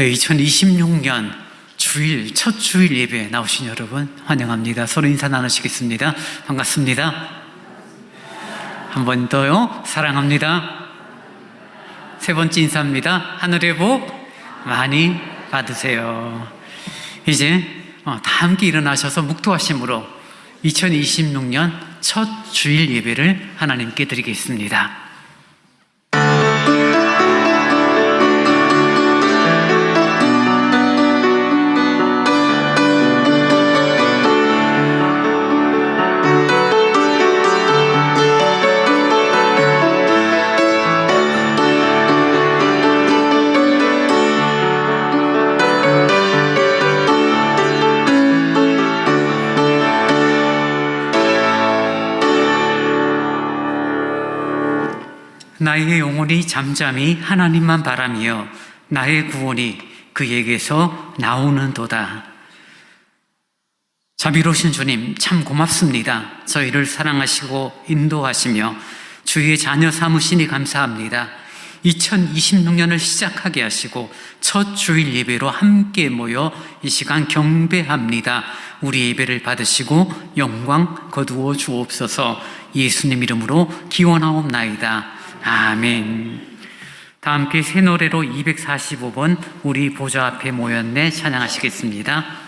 네, 2026년 주일, 첫 주일 예배에 나오신 여러분 환영합니다. 서로 인사 나누시겠습니다. 반갑습니다. 한 번 더요. 사랑합니다. 세 번째 인사입니다. 하늘의 복 많이 받으세요. 이제 다 함께 일어나셔서 묵도하심으로 2026년 첫 주일 예배를 하나님께 드리겠습니다. 나의 영혼이 잠잠히 하나님만 바라며 나의 구원이 그에게서 나오는도다. 자비로우신 주님 참 고맙습니다. 저희를 사랑하시고 인도하시며 주의 자녀 삼으시니 감사합니다. 2026년을 시작하게 하시고 첫 주일 예배로 함께 모여 이 시간 경배합니다. 우리 예배를 받으시고 영광 거두어 주옵소서. 예수님 이름으로 기원하옵나이다. 아멘. 다 함께 새 노래로 245번 우리 보좌 앞에 모였네 찬양하시겠습니다.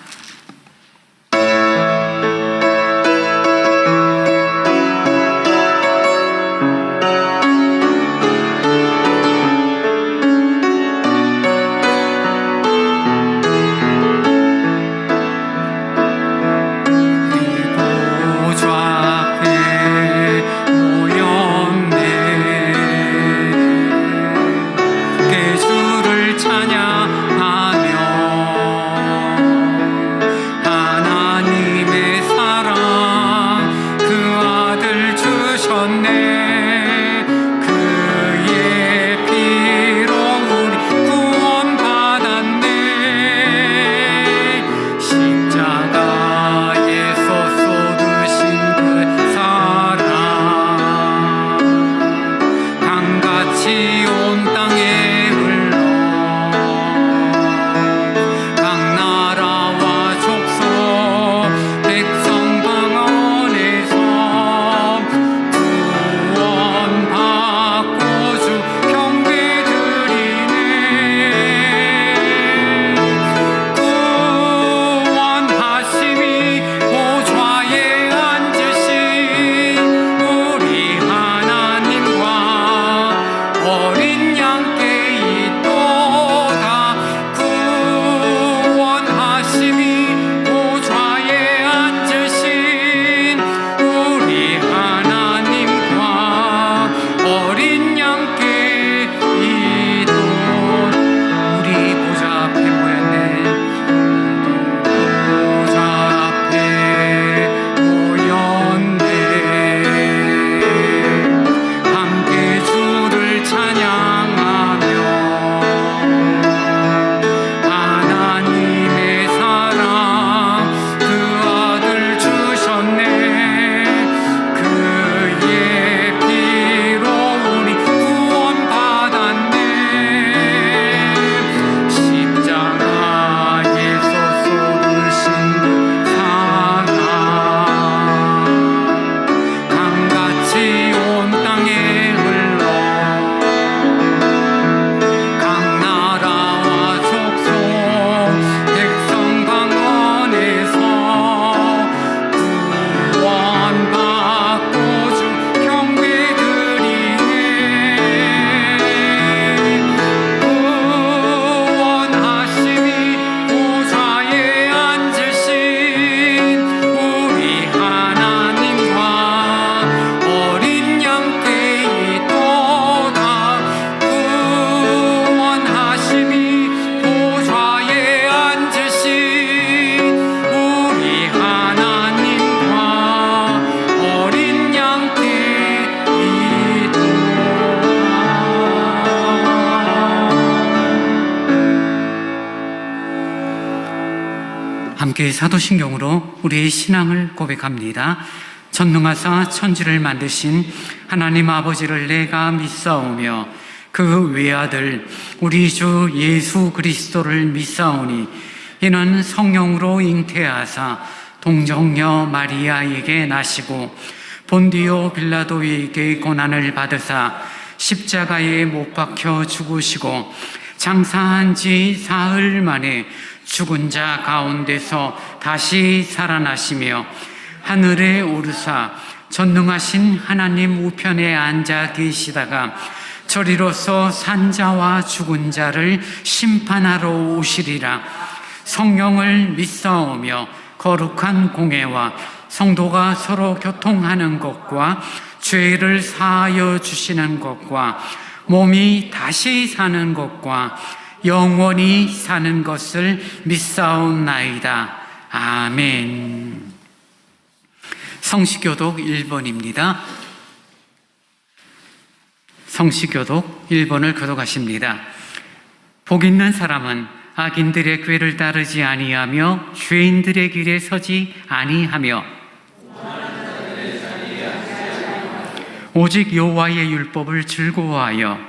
함께 사도신경으로 우리의 신앙을 고백합니다. 전능하사 천지를 만드신 하나님 아버지를 내가 믿사오며 그 외아들 우리 주 예수 그리스도를 믿사오니 이는 성령으로 잉태하사 동정녀 마리아에게 나시고 본디오 빌라도에게 고난을 받으사 십자가에 못 박혀 죽으시고 장사한 지 사흘 만에 죽은 자 가운데서 다시 살아나시며 하늘에 오르사 전능하신 하나님 우편에 앉아 계시다가 저리로서 산자와 죽은 자를 심판하러 오시리라. 성령을 믿사오며 거룩한 공회와 성도가 서로 교통하는 것과 죄를 사하여 주시는 것과 몸이 다시 사는 것과 영원히 사는 것을 믿사옵나이다. 아멘. 성시교독 1번입니다. 성시교독 1번을 교독하십니다. 복 있는 사람은 악인들의 꾀를 따르지 아니하며 죄인들의 길에 서지 아니하며 오직 여호와의 율법을 즐거워하여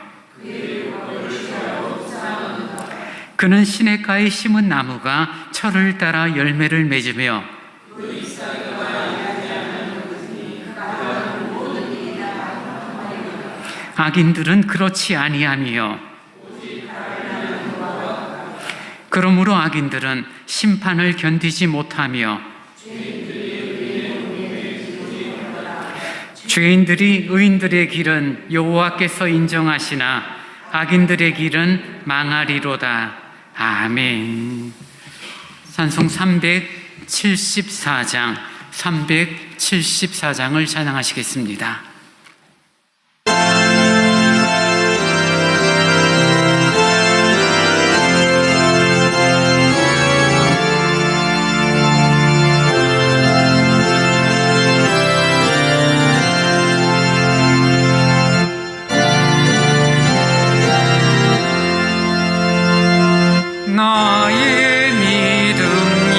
그는 시냇가에 심은 나무가 철을 따라 열매를 맺으며 악인들은 그렇지 아니하며 그러므로 악인들은 심판을 견디지 못하며 죄인들이 의인들의 길은 여호와께서 인정하시나 악인들의 길은 망하리로다. 아멘. 찬송 374장을 찬양하시겠습니다. 나의 믿음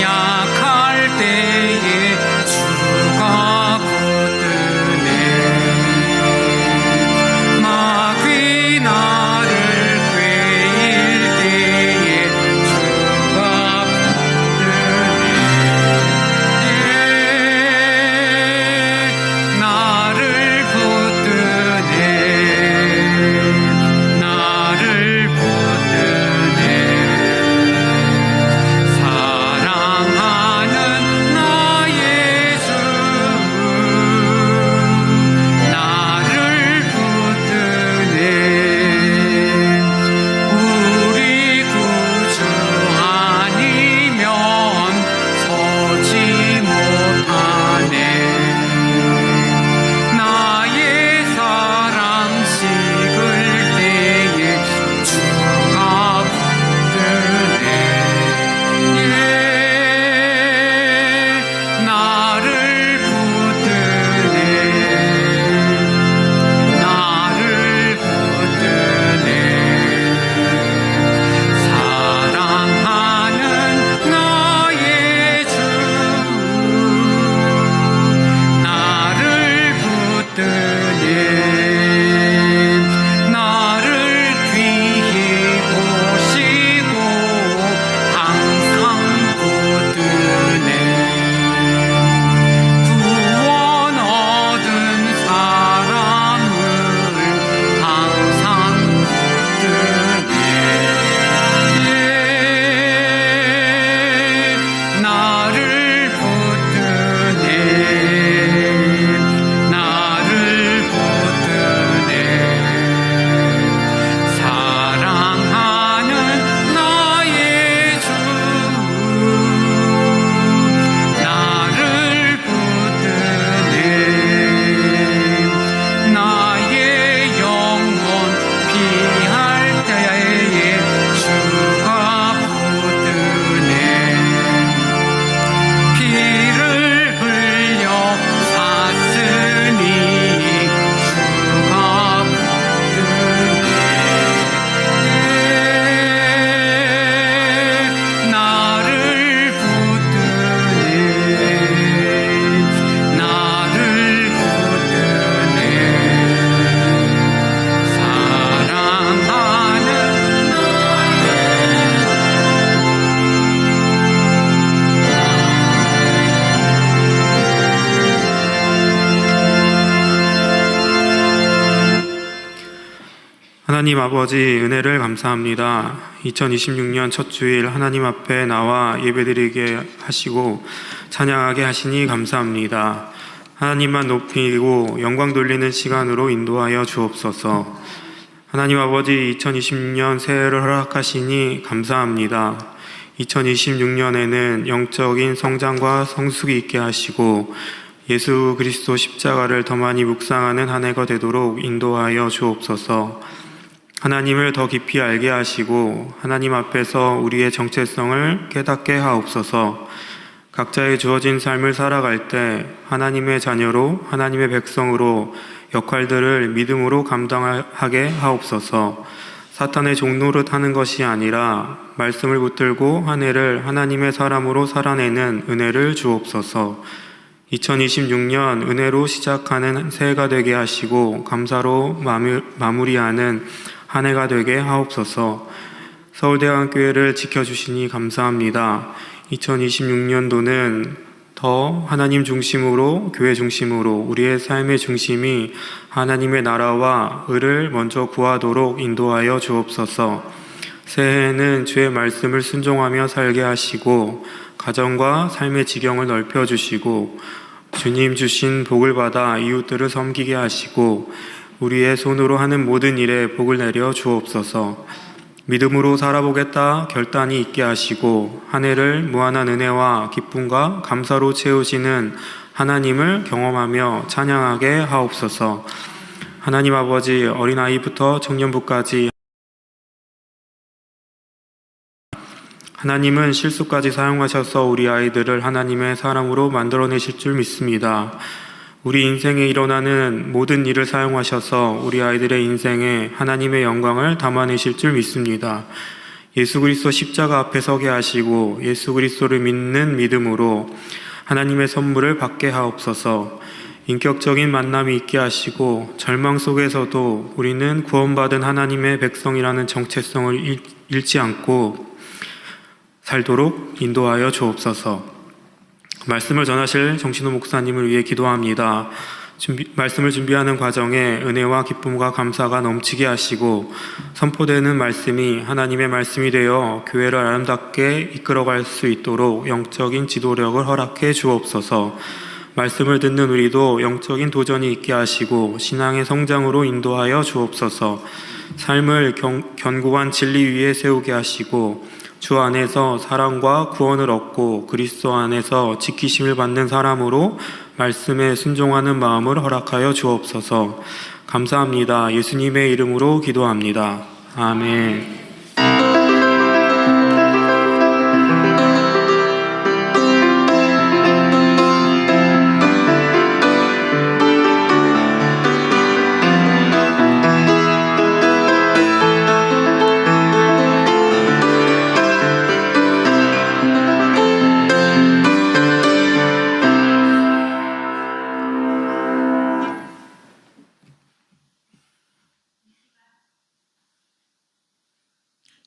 약할 때에 주가 붙드네 하나님 아버지 은혜를 감사합니다. 2026년 첫 주일 하나님 앞에 나와 예배드리게 하시고 찬양하게 하시니 감사합니다. 하나님만 높이고 영광 돌리는 시간으로 인도하여 주옵소서. 하나님 아버지 2026년 새해를 허락하시니 감사합니다. 2026년에는 영적인 성장과 성숙이 있게 하시고 예수 그리스도 십자가를 더 많이 묵상하는 한 해가 되도록 인도하여 주옵소서. 하나님을 더 깊이 알게 하시고 하나님 앞에서 우리의 정체성을 깨닫게 하옵소서. 각자의 주어진 삶을 살아갈 때 하나님의 자녀로 하나님의 백성으로 역할들을 믿음으로 감당하게 하옵소서. 사탄의 종노릇 하는 것이 아니라 말씀을 붙들고 한 해를 하나님의 사람으로 살아내는 은혜를 주옵소서. 2026년 은혜로 시작하는 새해가 되게 하시고 감사로 마무리하는 한 해가 되게 하옵소서. 서울대학교회를 지켜주시니 감사합니다. 2026년도는 더 하나님 중심으로, 교회 중심으로 우리의 삶의 중심이 하나님의 나라와 의를 먼저 구하도록 인도하여 주옵소서. 새해에는 주의 말씀을 순종하며 살게 하시고 가정과 삶의 지경을 넓혀주시고 주님 주신 복을 받아 이웃들을 섬기게 하시고 우리의 손으로 하는 모든 일에 복을 내려 주옵소서. 믿음으로 살아보겠다 결단이 있게 하시고 한 해를 무한한 은혜와 기쁨과 감사로 채우시는 하나님을 경험하며 찬양하게 하옵소서. 하나님 아버지, 어린아이부터 청년부까지 하나님은 실수까지 사용하셔서 우리 아이들을 하나님의 사람으로 만들어내실 줄 믿습니다. 우리 인생에 일어나는 모든 일을 사용하셔서 우리 아이들의 인생에 하나님의 영광을 담아내실 줄 믿습니다. 예수 그리스도 십자가 앞에 서게 하시고 예수 그리스도를 믿는 믿음으로 하나님의 선물을 받게 하옵소서. 인격적인 만남이 있게 하시고 절망 속에서도 우리는 구원받은 하나님의 백성이라는 정체성을 잃지 않고 살도록 인도하여 주옵소서. 말씀을 전하실 정신호 목사님을 위해 기도합니다. 말씀을 준비하는 과정에 은혜와 기쁨과 감사가 넘치게 하시고 선포되는 말씀이 하나님의 말씀이 되어 교회를 아름답게 이끌어갈 수 있도록 영적인 지도력을 허락해 주옵소서. 말씀을 듣는 우리도 영적인 도전이 있게 하시고 신앙의 성장으로 인도하여 주옵소서. 삶을 견고한 진리 위에 세우게 하시고 주 안에서 사랑과 구원을 얻고 그리스도 안에서 지키심을 받는 사람으로 말씀에 순종하는 마음을 허락하여 주옵소서. 감사합니다. 예수님의 이름으로 기도합니다. 아멘.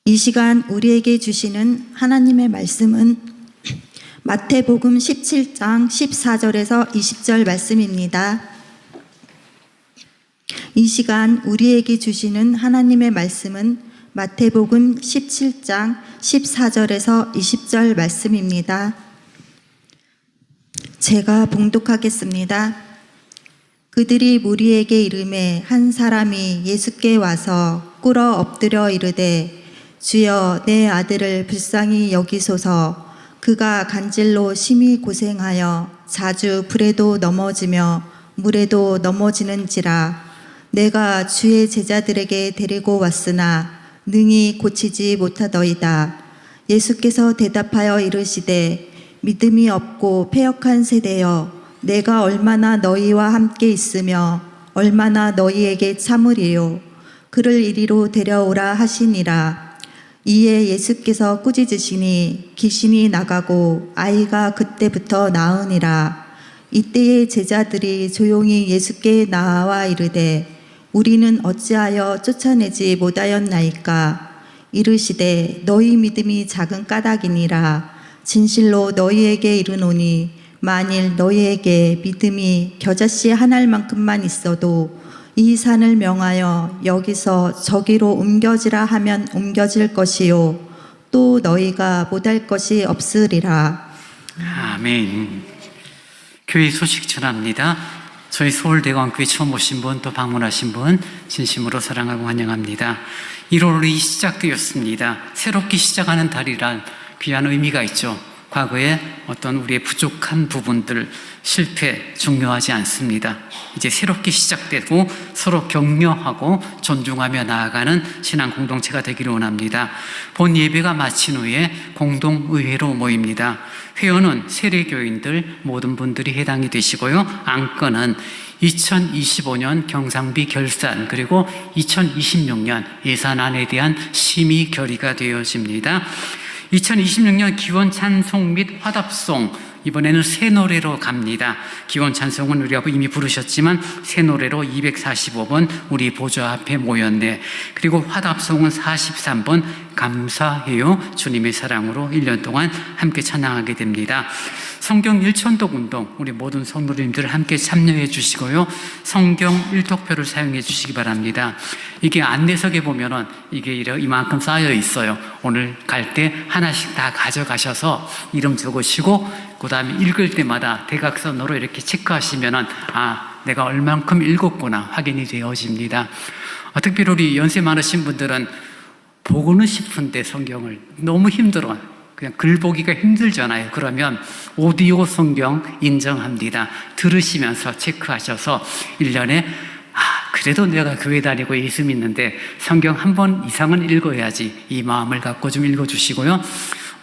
이 시간 우리에게 주시는 하나님의 말씀은 마태복음 17장 14절에서 20절 말씀입니다. 이 시간 우리에게 주시는 하나님의 말씀은 마태복음 17장 14절에서 20절 말씀입니다. 제가 봉독하겠습니다. 그들이 무리에게 이르매 한 사람이 예수께 와서 꿇어 엎드려 이르되 주여 내 아들을 불쌍히 여기소서. 그가 간질로 심히 고생하여 자주 불에도 넘어지며 물에도 넘어지는지라. 내가 주의 제자들에게 데리고 왔으나 능히 고치지 못하더이다. 예수께서 대답하여 이르시되 믿음이 없고 패역한 세대여, 내가 얼마나 너희와 함께 있으며 얼마나 너희에게 참으리요. 그를 이리로 데려오라 하시니라. 이에 예수께서 꾸짖으시니 귀신이 나가고 아이가 그때부터 나으니라. 이때의 제자들이 조용히 예수께 나와 이르되 우리는 어찌하여 쫓아내지 못하였나이까. 이르시되 너희 믿음이 작은 까닭이니라. 진실로 너희에게 이르노니 만일 너희에게 믿음이 겨자씨 한 알만큼만 있어도 이 산을 명하여 여기서 저기로 옮겨지라 하면 옮겨질 것이요 또 너희가 못할 것이 없으리라. 아멘. 교회 소식 전합니다. 저희 서울대광교회 처음 오신 분, 또 방문하신 분 진심으로 사랑하고 환영합니다. 1월이 시작되었습니다. 새롭게 시작하는 달이란 귀한 의미가 있죠. 과거에 어떤 우리의 부족한 부분들, 실패 중요하지 않습니다. 이제 새롭게 시작되고 서로 격려하고 존중하며 나아가는 신앙 공동체가 되기를 원합니다. 본 예배가 마친 후에 공동의회로 모입니다. 회원은 세례교인들 모든 분들이 해당이 되시고요. 안건은 2025년 경상비 결산 그리고 2026년 예산안에 대한 심의 결의가 되어집니다. 2026년 기원 찬송 및 화답송, 이번에는 새 노래로 갑니다. 기원 찬송은 우리가 이미 부르셨지만 새 노래로 245번 우리 보좌 앞에 모였네. 그리고 화답송은 43번 감사해요 주님의 사랑으로 1년 동안 함께 찬양하게 됩니다. 성경 일천독 운동 우리 모든 성도님들 함께 참여해 주시고요. 성경 일독표를 사용해 주시기 바랍니다. 이게 안내석에 보면은 이게 이만큼 쌓여 있어요. 오늘 갈 때 하나씩 다 가져가셔서 이름 적으시고 그 다음에 읽을 때마다 대각선으로 이렇게 체크하시면은 내가 얼만큼 읽었구나 확인이 되어집니다. 특별히 우리 연세 많으신 분들은 보고는 싶은데 성경을 너무 힘들어. 그냥 글 보기가 힘들잖아요. 그러면 오디오 성경 인정합니다. 들으시면서 체크하셔서 1년에 그래도 내가 교회 다니고 예수 믿는데 성경 한 번 이상은 읽어야지 이 마음을 갖고 좀 읽어주시고요.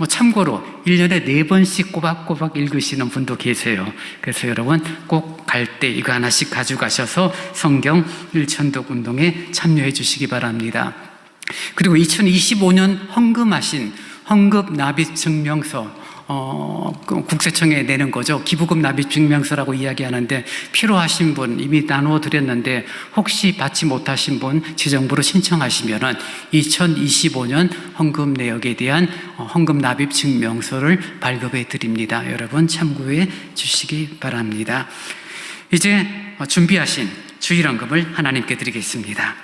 참고로 1년에 4번씩 꼬박꼬박 읽으시는 분도 계세요. 그래서 여러분 꼭 갈 때 이거 하나씩 가져가셔서 성경 일천독 운동에 참여해 주시기 바랍니다. 그리고 2025년 헌금하신 헌금 납입 증명서 국세청에 내는 거죠. 기부금 납입 증명서라고 이야기하는데 필요하신 분 이미 나누어 드렸는데 혹시 받지 못하신 분 지정부로 신청하시면은 2025년 헌금 내역에 대한 헌금 납입 증명서를 발급해 드립니다. 여러분 참고해 주시기 바랍니다. 이제 준비하신 주일헌금을 하나님께 드리겠습니다.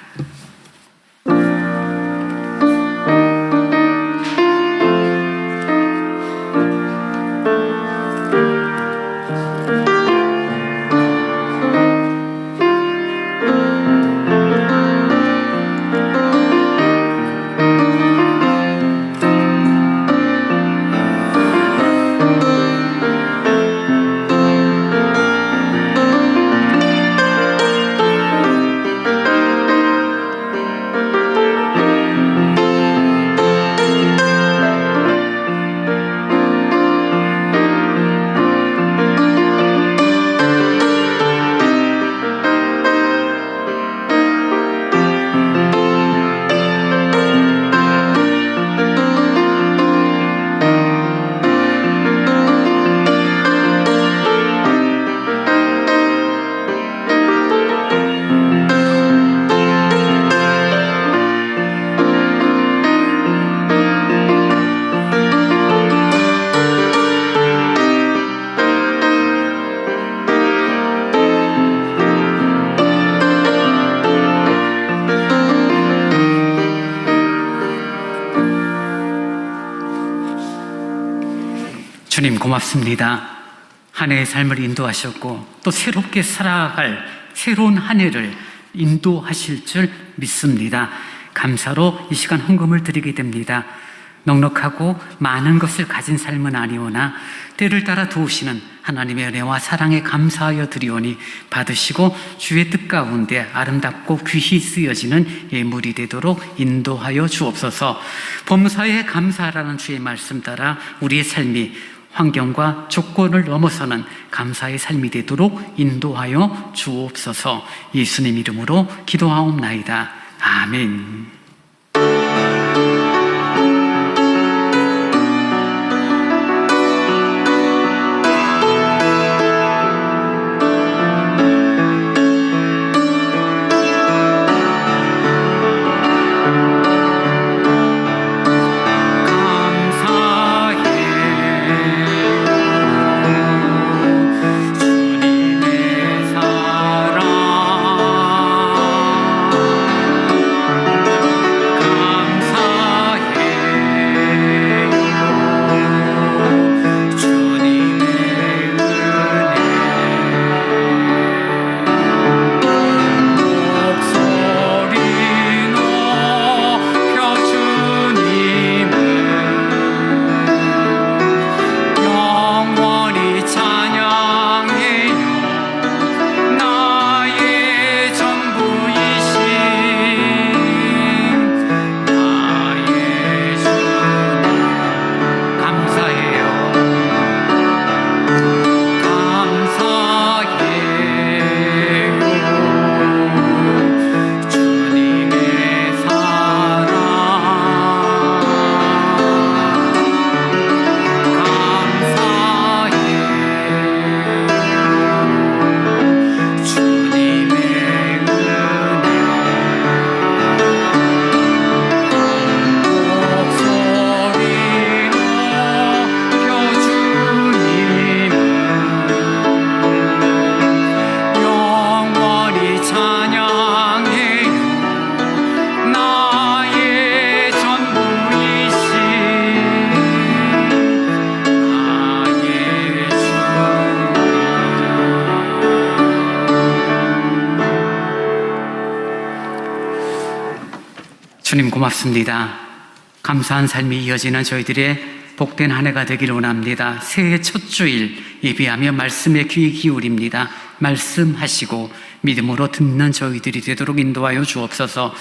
주님 고맙습니다. 한 해의 삶을 인도하셨고 또 새롭게 살아갈 새로운 한 해를 인도하실 줄 믿습니다. 감사로 이 시간 헌금을 드리게 됩니다. 넉넉하고 많은 것을 가진 삶은 아니오나 때를 따라 도우시는 하나님의 은혜와 사랑에 감사하여 드리오니 받으시고 주의 뜻 가운데 아름답고 귀히 쓰여지는 예물이 되도록 인도하여 주옵소서. 범사에 감사하라는 주의 말씀 따라 우리의 삶이 환경과 조건을 넘어서는 감사의 삶이 되도록 인도하여 주옵소서. 예수님 이름으로 기도하옵나이다. 아멘. 주님의 사랑 주님 고맙습니다. 감사한 삶이 이어지는 저희들의 복된 한 해가 되기를 원합니다. 새해 첫 주일 예비하며 말씀에 귀 기울입니다. 말씀하시고 믿음으로 듣는 저희들이 되도록 인도하여 주옵소서.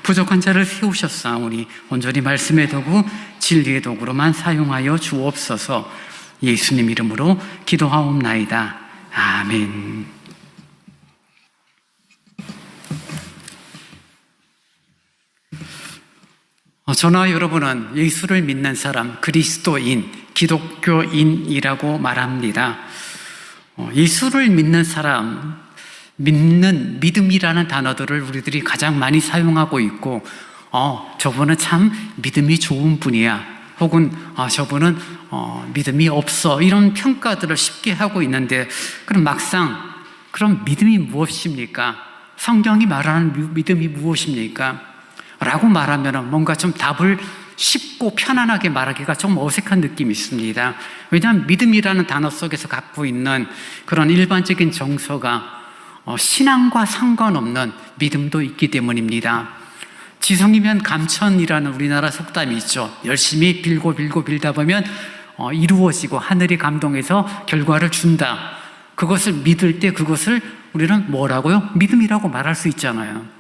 부족한 자를 세우셨사오니 온전히 말씀의 도구 진리의 도구로만 사용하여 주옵소서. 예수님 이름으로 기도하옵나이다. 아멘. 저나 여러분은 예수를 믿는 사람, 그리스도인, 기독교인이라고 말합니다. 예수를 믿는 사람, 믿는 믿음이라는 단어들을 우리들이 가장 많이 사용하고 있고, 저분은 참 믿음이 좋은 분이야, 혹은 저분은 믿음이 없어, 이런 평가들을 쉽게 하고 있는데, 그럼 막상 그럼 믿음이 무엇입니까? 성경이 말하는 믿음이 무엇입니까? 라고 말하면 뭔가 좀 답을 쉽고 편안하게 말하기가 좀 어색한 느낌이 있습니다. 왜냐하면 믿음이라는 단어 속에서 갖고 있는 그런 일반적인 정서가 신앙과 상관없는 믿음도 있기 때문입니다. 지성이면 감천이라는 우리나라 속담이 있죠. 열심히 빌고 빌다 보면 이루어지고 하늘이 감동해서 결과를 준다. 그것을 믿을 때 그것을 우리는 뭐라고요? 믿음이라고 말할 수 있잖아요.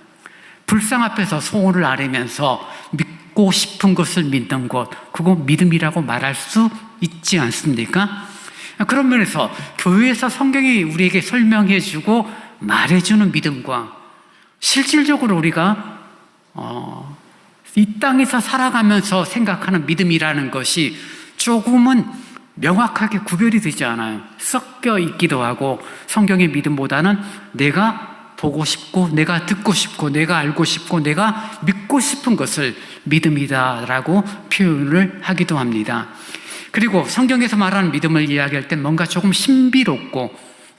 불상 앞에서 소원을 아뢰면서 믿고 싶은 것을 믿는 것, 그거 믿음이라고 말할 수 있지 않습니까? 그런 면에서 교회에서 성경이 우리에게 설명해주고 말해주는 믿음과 실질적으로 우리가 이 땅에서 살아가면서 생각하는 믿음이라는 것이 조금은 명확하게 구별이 되지 않아요. 섞여 있기도 하고, 성경의 믿음보다는 내가 보고 싶고, 내가 듣고 싶고, 내가 알고 싶고, 내가 믿고 싶은 것을 믿음이다라고 표현을 하기도 합니다. 그리고 성경에서 말하는 믿음을 이야기할 때 뭔가 조금 신비롭고,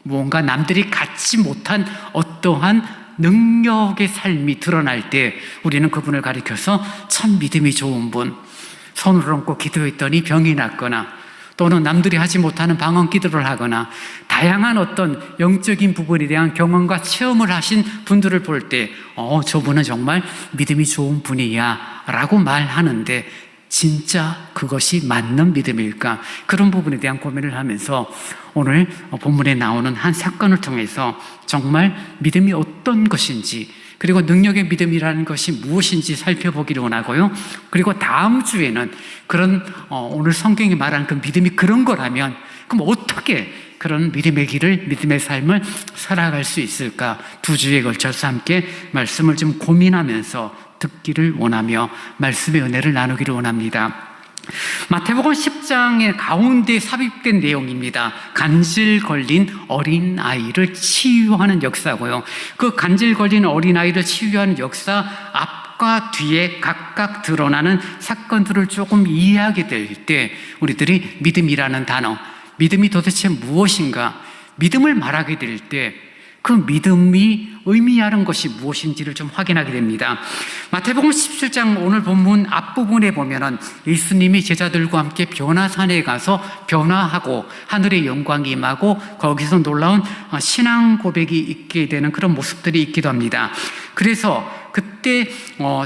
뭔가 남들이 갖지 못한 어떠한 능력의 삶이 드러날 때 우리는 그분을 가리켜서 참 믿음이 좋은 분, 손을 얹고 기도했더니 병이 낫거나, 또는 남들이 하지 못하는 방언 기도를 하거나, 다양한 어떤 영적인 부분에 대한 경험과 체험을 하신 분들을 볼 때 저분은 정말 믿음이 좋은 분이야 라고 말하는데, 진짜 그것이 맞는 믿음일까? 그런 부분에 대한 고민을 하면서 오늘 본문에 나오는 한 사건을 통해서 정말 믿음이 어떤 것인지, 그리고 능력의 믿음이라는 것이 무엇인지 살펴보기를 원하고요. 그리고 다음 주에는 그런 오늘 성경이 말하는 그 믿음이 그런 거라면 그럼 어떻게 그런 믿음의 길을, 믿음의 삶을 살아갈 수 있을까? 2주에 걸쳐서 함께 말씀을 좀 고민하면서 듣기를 원하며 말씀의 은혜를 나누기를 원합니다. 마태복음 10장의 가운데 삽입된 내용입니다. 간질 걸린 어린아이를 치유하는 역사고요. 그 간질 걸린 어린아이를 치유하는 역사 앞과 뒤에 각각 드러나는 사건들을 조금 이해하게 될 때 우리들이 믿음이라는 단어, 믿음이 도대체 무엇인가, 믿음을 말하게 될 때 그 믿음이 의미하는 것이 무엇인지를 좀 확인하게 됩니다. 마태복음 17장 오늘 본문 앞부분에 보면은 예수님이 제자들과 함께 변화산에 가서 변화하고 하늘의 영광이 임하고 거기서 놀라운 신앙 고백이 있게 되는 그런 모습들이 있기도 합니다. 그래서 그때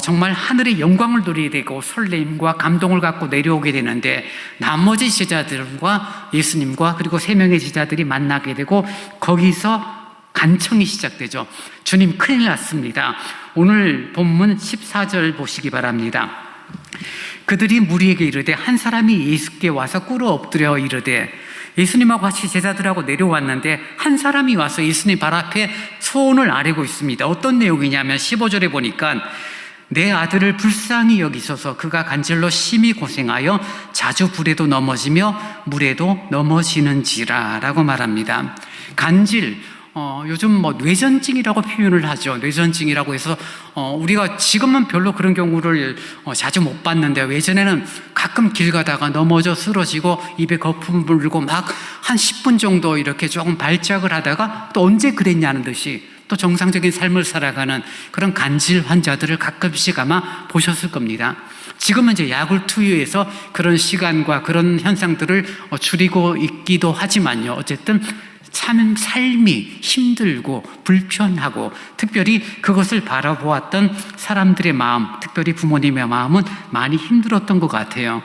정말 하늘의 영광을 누리게 되고 설렘과 감동을 갖고 내려오게 되는데, 나머지 제자들과 예수님과 그리고 3명의 제자들이 만나게 되고 거기서 간청이 시작되죠. 주님 큰일 났습니다. 오늘 본문 14절 보시기 바랍니다. 그들이 무리에게 이르되 한 사람이 예수께 와서 꿇어 엎드려 이르되, 예수님하고 같이 제자들하고 내려왔는데 한 사람이 와서 예수님 발 앞에 소원을 아뢰고 있습니다. 어떤 내용이냐면 15절에 보니까 내 아들을 불쌍히 여기소서, 그가 간질로 심히 고생하여 자주 불에도 넘어지며 물에도 넘어지는지라 라고 말합니다. 간질, 요즘 뇌전증이라고 표현을 하죠. 뇌전증이라고 해서 우리가 지금은 별로 그런 경우를 자주 못 봤는데, 예전에는 가끔 길 가다가 넘어져 쓰러지고 입에 거품 물고 막 한 10분 정도 이렇게 조금 발작을 하다가 또 언제 그랬냐는 듯이 또 정상적인 삶을 살아가는 그런 간질 환자들을 가끔씩 아마 보셨을 겁니다. 지금은 이제 약을 투여해서 그런 시간과 그런 현상들을 줄이고 있기도 하지만요. 어쨌든 참 삶이 힘들고 불편하고 특별히 그것을 바라보았던 사람들의 마음, 특별히 부모님의 마음은 많이 힘들었던 것 같아요.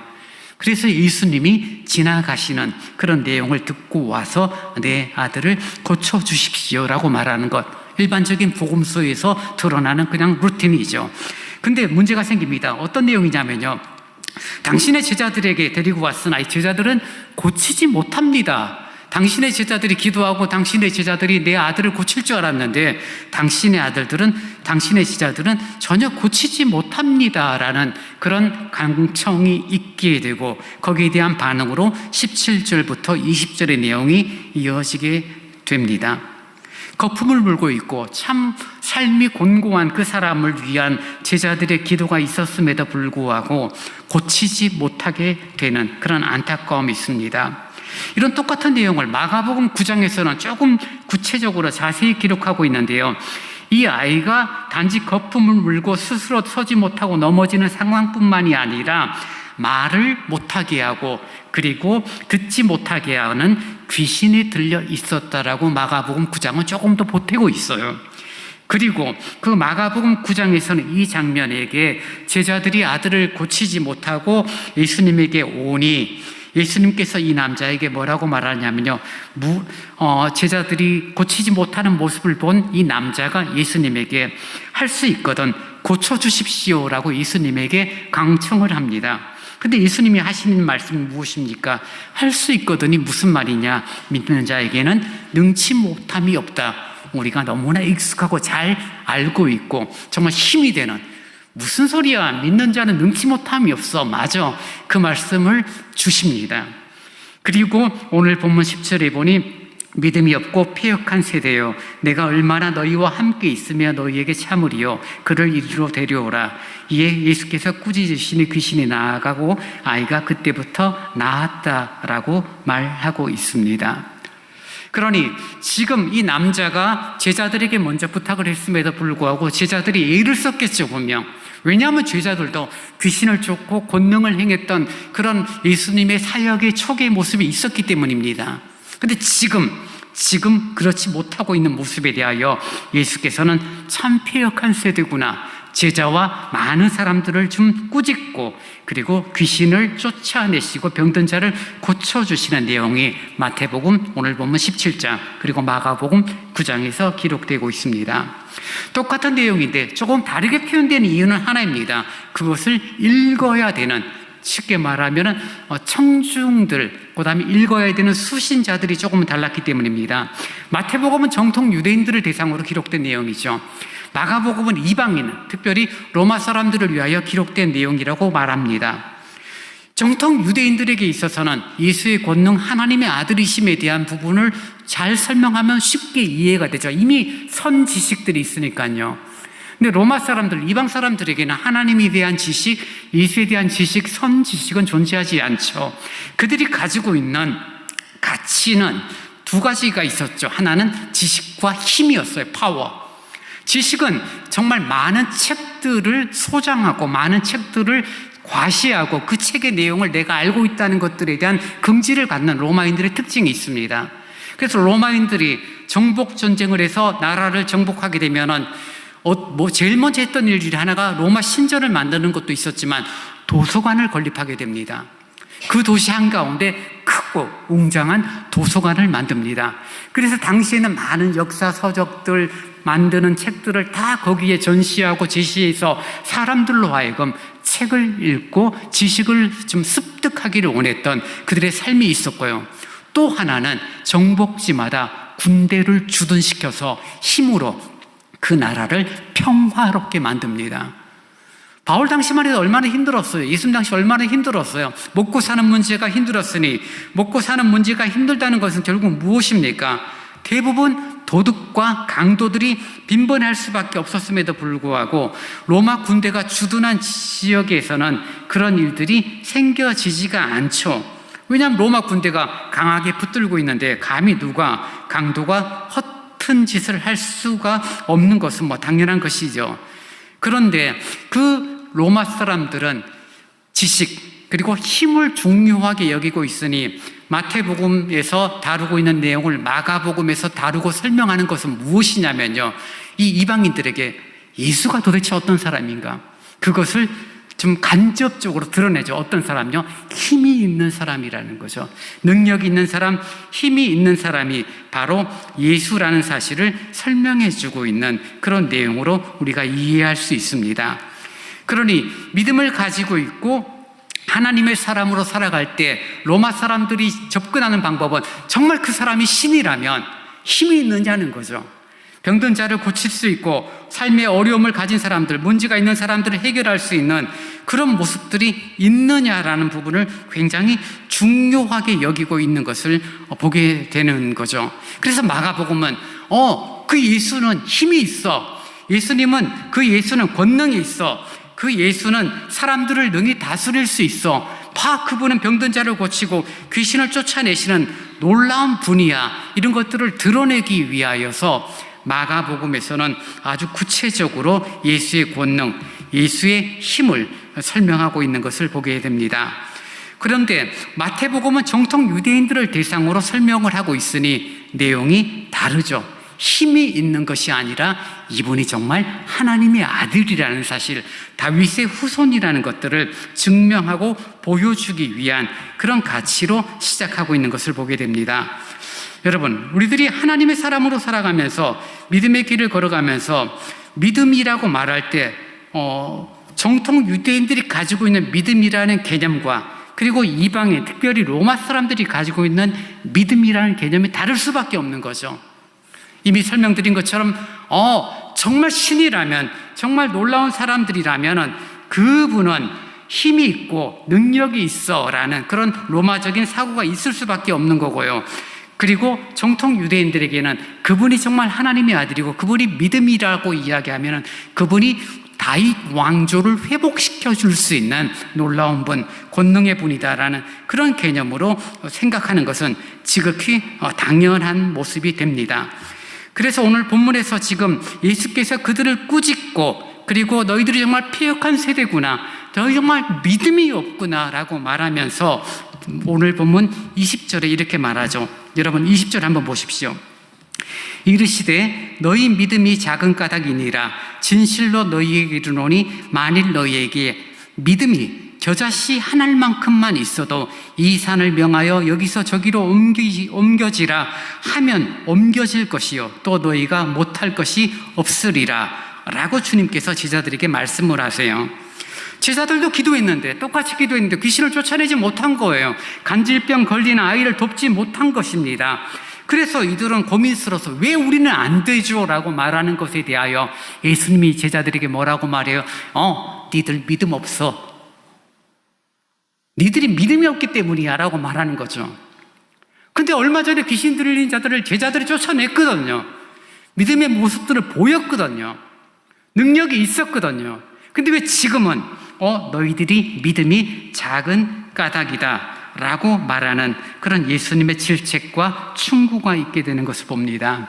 그래서 예수님이 지나가시는 그런 내용을 듣고 와서 내 아들을 고쳐주십시오라고 말하는 것, 일반적인 복음서에서 드러나는 그냥 루틴이죠. 근데 문제가 생깁니다. 어떤 내용이냐면요, 당신의 제자들에게 데리고 왔으나 이 제자들은 고치지 못합니다. 당신의 제자들이 기도하고 당신의 제자들이 내 아들을 고칠 줄 알았는데 당신의 제자들은 전혀 고치지 못합니다라는 그런 강청이 있게 되고, 거기에 대한 반응으로 17절부터 20절의 내용이 이어지게 됩니다. 거품을 물고 있고 참 삶이 곤고한 그 사람을 위한 제자들의 기도가 있었음에도 불구하고 고치지 못하게 되는 그런 안타까움이 있습니다. 이런 똑같은 내용을 마가복음 9장에서는 조금 구체적으로 자세히 기록하고 있는데요, 이 아이가 단지 거품을 물고 스스로 서지 못하고 넘어지는 상황뿐만이 아니라 말을 못하게 하고 그리고 듣지 못하게 하는 귀신이 들려 있었다라고 마가복음 9장은 조금 더 보태고 있어요. 그리고 그 마가복음 9장에서는 이 장면에게 제자들이 아들을 고치지 못하고 예수님에게 오니 예수님께서 이 남자에게 뭐라고 말하냐면요, 제자들이 고치지 못하는 모습을 본 이 남자가 예수님에게 할 수 있거든 고쳐주십시오라고 예수님에게 강청을 합니다. 근데 예수님이 하시는 말씀은 무엇입니까? 할 수 있거든이 무슨 말이냐? 믿는 자에게는 능치 못함이 없다. 우리가 너무나 익숙하고 잘 알고 있고 정말 힘이 되는, 무슨 소리야, 믿는 자는 능치 못함이 없어, 맞아, 그 말씀을 주십니다. 그리고 오늘 본문 10절에 보니 믿음이 없고 패역한 세대여, 내가 얼마나 너희와 함께 있으며 너희에게 참으리요, 그를 이리로 데려오라. 이에 예수께서 꾸짖으시니 귀신이 나아가고 아이가 그때부터 나았다라고 말하고 있습니다. 그러니 지금 이 남자가 제자들에게 먼저 부탁을 했음에도 불구하고 제자들이 애를 썼겠죠, 분명. 왜냐하면 제자들도 귀신을 쫓고 권능을 행했던 그런 예수님의 사역의 초기의 모습이 있었기 때문입니다. 근데 지금 그렇지 못하고 있는 모습에 대하여 예수께서는 참 패역한 세대구나, 제자와 많은 사람들을 좀 꾸짖고 그리고 귀신을 쫓아내시고 병든 자를 고쳐주시는 내용이 마태복음 오늘 보면 17장 그리고 마가복음 9장에서 기록되고 있습니다. 똑같은 내용인데 조금 다르게 표현되는 이유는 하나입니다. 그것을 읽어야 되는, 쉽게 말하면 청중들, 그 다음에 읽어야 되는 수신자들이 조금 달랐기 때문입니다. 마태복음은 정통 유대인들을 대상으로 기록된 내용이죠. 마가복음은 이방인, 특별히 로마 사람들을 위하여 기록된 내용이라고 말합니다. 정통 유대인들에게 있어서는 예수의 권능, 하나님의 아들이심에 대한 부분을 잘 설명하면 쉽게 이해가 되죠. 이미 선 지식들이 있으니까요. 근데 로마 사람들, 이방 사람들에게는 하나님에 대한 지식, 예수에 대한 지식, 선 지식은 존재하지 않죠. 그들이 가지고 있는 가치는 두 가지가 있었죠. 하나는 지식과 힘이었어요. 파워. 지식은 정말 많은 책들을 소장하고 많은 책들을 과시하고 그 책의 내용을 내가 알고 있다는 것들에 대한 긍지를 갖는 로마인들의 특징이 있습니다. 그래서 로마인들이 정복 전쟁을 해서 나라를 정복하게 되면은 제일 먼저 했던 일 중에 하나가 로마 신전을 만드는 것도 있었지만 도서관을 건립하게 됩니다. 그 도시 한가운데 크고 웅장한 도서관을 만듭니다. 그래서 당시에는 많은 역사 서적들 만드는 책들을 다 거기에 전시하고 제시해서 사람들로 하여금 책을 읽고 지식을 좀 습득하기를 원했던 그들의 삶이 있었고요. 또 하나는 정복지마다 군대를 주둔시켜서 힘으로 그 나라를 평화롭게 만듭니다. 바울 당시만 해도 얼마나 힘들었어요. 예수님 당시 얼마나 힘들었어요. 먹고 사는 문제가 힘들었으니, 먹고 사는 문제가 힘들다는 것은 결국 무엇입니까? 대부분 도둑과 강도들이 빈번할 수밖에 없었음에도 불구하고 로마 군대가 주둔한 지역에서는 그런 일들이 생겨지지가 않죠. 왜냐하면 로마 군대가 강하게 붙들고 있는데 감히 누가 강도가 허튼 짓을 할 수가 없는 것은 당연한 것이죠. 그런데 그 로마 사람들은 지식, 그리고 힘을 중요하게 여기고 있으니 마태복음에서 다루고 있는 내용을 마가복음에서 다루고 설명하는 것은 무엇이냐면요, 이 이방인들에게 예수가 도대체 어떤 사람인가, 그것을 좀 간접적으로 드러내죠. 어떤 사람요? 힘이 있는 사람이라는 거죠. 능력이 있는 사람, 힘이 있는 사람이 바로 예수라는 사실을 설명해 주고 있는 그런 내용으로 우리가 이해할 수 있습니다. 그러니 믿음을 가지고 있고 하나님의 사람으로 살아갈 때 로마 사람들이 접근하는 방법은 정말 그 사람이 신이라면 힘이 있느냐는 거죠. 병든 자를 고칠 수 있고 삶의 어려움을 가진 사람들, 문제가 있는 사람들을 해결할 수 있는 그런 모습들이 있느냐라는 부분을 굉장히 중요하게 여기고 있는 것을 보게 되는 거죠. 그래서 마가복음은 그 예수는 힘이 있어, 예수님은 그 예수는 권능이 있어, 그 예수는 사람들을 능히 다스릴 수 있어, 그분은 병든 자를 고치고 귀신을 쫓아내시는 놀라운 분이야, 이런 것들을 드러내기 위하여서 마가복음에서는 아주 구체적으로 예수의 권능, 예수의 힘을 설명하고 있는 것을 보게 됩니다. 그런데 마태복음은 정통 유대인들을 대상으로 설명을 하고 있으니 내용이 다르죠. 힘이 있는 것이 아니라 이분이 정말 하나님의 아들이라는 사실, 다윗의 후손이라는 것들을 증명하고 보여주기 위한 그런 가치로 시작하고 있는 것을 보게 됩니다. 여러분, 우리들이 하나님의 사람으로 살아가면서 믿음의 길을 걸어가면서 믿음이라고 말할 때 정통 유대인들이 가지고 있는 믿음이라는 개념과 그리고 이방인, 특별히 로마 사람들이 가지고 있는 믿음이라는 개념이 다를 수밖에 없는 거죠. 이미 설명드린 것처럼 정말 신이라면, 정말 놀라운 사람들이라면 그분은 힘이 있고 능력이 있어 라는 그런 로마적인 사고가 있을 수밖에 없는 거고요. 그리고 정통 유대인들에게는 그분이 정말 하나님의 아들이고 그분이 믿음이라고 이야기하면 그분이 다윗 왕조를 회복시켜 줄 수 있는 놀라운 분, 권능의 분이다라는 그런 개념으로 생각하는 것은 지극히 당연한 모습이 됩니다. 그래서 오늘 본문에서 지금 예수께서 그들을 꾸짖고 그리고 너희들이 정말 패역한 세대구나, 너희 정말 믿음이 없구나 라고 말하면서 오늘 본문 20절에 이렇게 말하죠. 여러분 20절 한번 보십시오. 이르시되 너희 믿음이 작은 까닭이니라. 진실로 너희에게 이르노니 만일 너희에게 믿음이 겨자씨 한 알만큼만 있어도 이 산을 명하여 여기서 저기로 옮겨지라 하면 옮겨질 것이요 또 너희가 못할 것이 없으리라 라고 주님께서 제자들에게 말씀을 하세요. 제자들도 기도했는데, 똑같이 기도했는데 귀신을 쫓아내지 못한 거예요. 간질병 걸린 아이를 돕지 못한 것입니다. 그래서 이들은 고민스러워서 왜 우리는 안 되죠? 라고 말하는 것에 대하여 예수님이 제자들에게 뭐라고 말해요? 니들 믿음 없어. 니들이 믿음이 없기 때문이야 라고 말하는 거죠. 근데 얼마 전에 귀신 들린 자들을 제자들이 쫓아냈거든요. 믿음의 모습들을 보였거든요. 능력이 있었거든요. 근데 왜 지금은 너희들이 믿음이 작은 까닭이다 라고 말하는 그런 예수님의 질책과 충고가 있게 되는 것을 봅니다.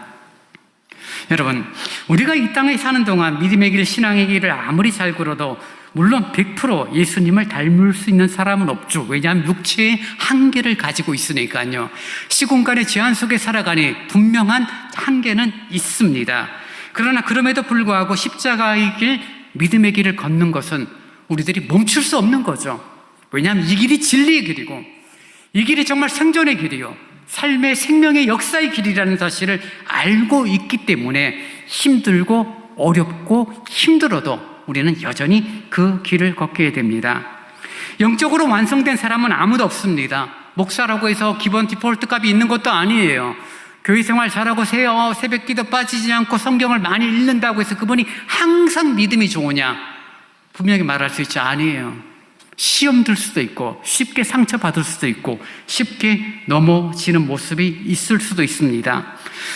여러분, 우리가 이 땅에 사는 동안 믿음의 길, 신앙의 길을 아무리 잘 걸어도 물론 100% 예수님을 닮을 수 있는 사람은 없죠. 왜냐하면 육체의 한계를 가지고 있으니까요. 시공간의 제한 속에 살아가니 분명한 한계는 있습니다. 그러나 그럼에도 불구하고 십자가의 길, 믿음의 길을 걷는 것은 우리들이 멈출 수 없는 거죠. 왜냐하면 이 길이 진리의 길이고 이 길이 정말 생존의 길이요 삶의 생명의 역사의 길이라는 사실을 알고 있기 때문에 힘들고 어렵고 힘들어도 우리는 여전히 그 길을 걷게 됩니다. 영적으로 완성된 사람은 아무도 없습니다. 목사라고 해서 기본 디폴트 값이 있는 것도 아니에요. 교회 생활 잘하고 새벽 기도 빠지지 않고 성경을 많이 읽는다고 해서 그분이 항상 믿음이 좋으냐? 분명히 말할 수 있지, 아니에요. 시험 들 수도 있고 쉽게 상처받을 수도 있고 쉽게 넘어지는 모습이 있을 수도 있습니다.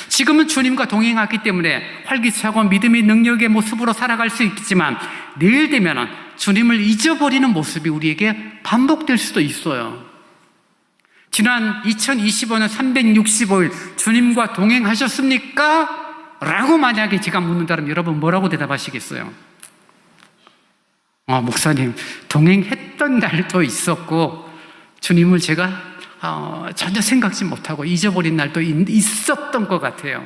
지금은 주님과 동행하기 때문에 활기차고 믿음의 능력의 모습으로 살아갈 수 있지만 내일 되면 주님을 잊어버리는 모습이 우리에게 반복될 수도 있어요. 지난 2025년 365일 주님과 동행하셨습니까? 라고 만약에 제가 묻는다면 여러분 뭐라고 대답하시겠어요? 목사님, 동행했던 날도 있었고 주님을 제가 전혀 생각지 못하고 잊어버린 날도 있었던 것 같아요.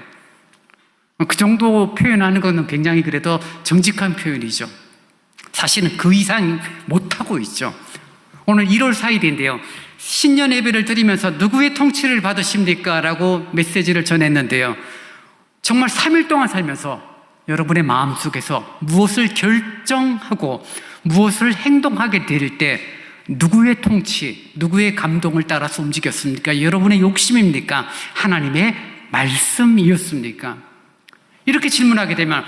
그 정도 표현하는 것은 굉장히 그래도 정직한 표현이죠. 사실은 그 이상 못하고 있죠. 오늘 1월 4일인데요. 신년 예배를 드리면서 누구의 통치를 받으십니까? 라고 메시지를 전했는데요. 정말 3일 동안 살면서 여러분의 마음속에서 무엇을 결정하고 무엇을 행동하게 될 때 누구의 통치, 누구의 감동을 따라서 움직였습니까? 여러분의 욕심입니까? 하나님의 말씀이었습니까? 이렇게 질문하게 되면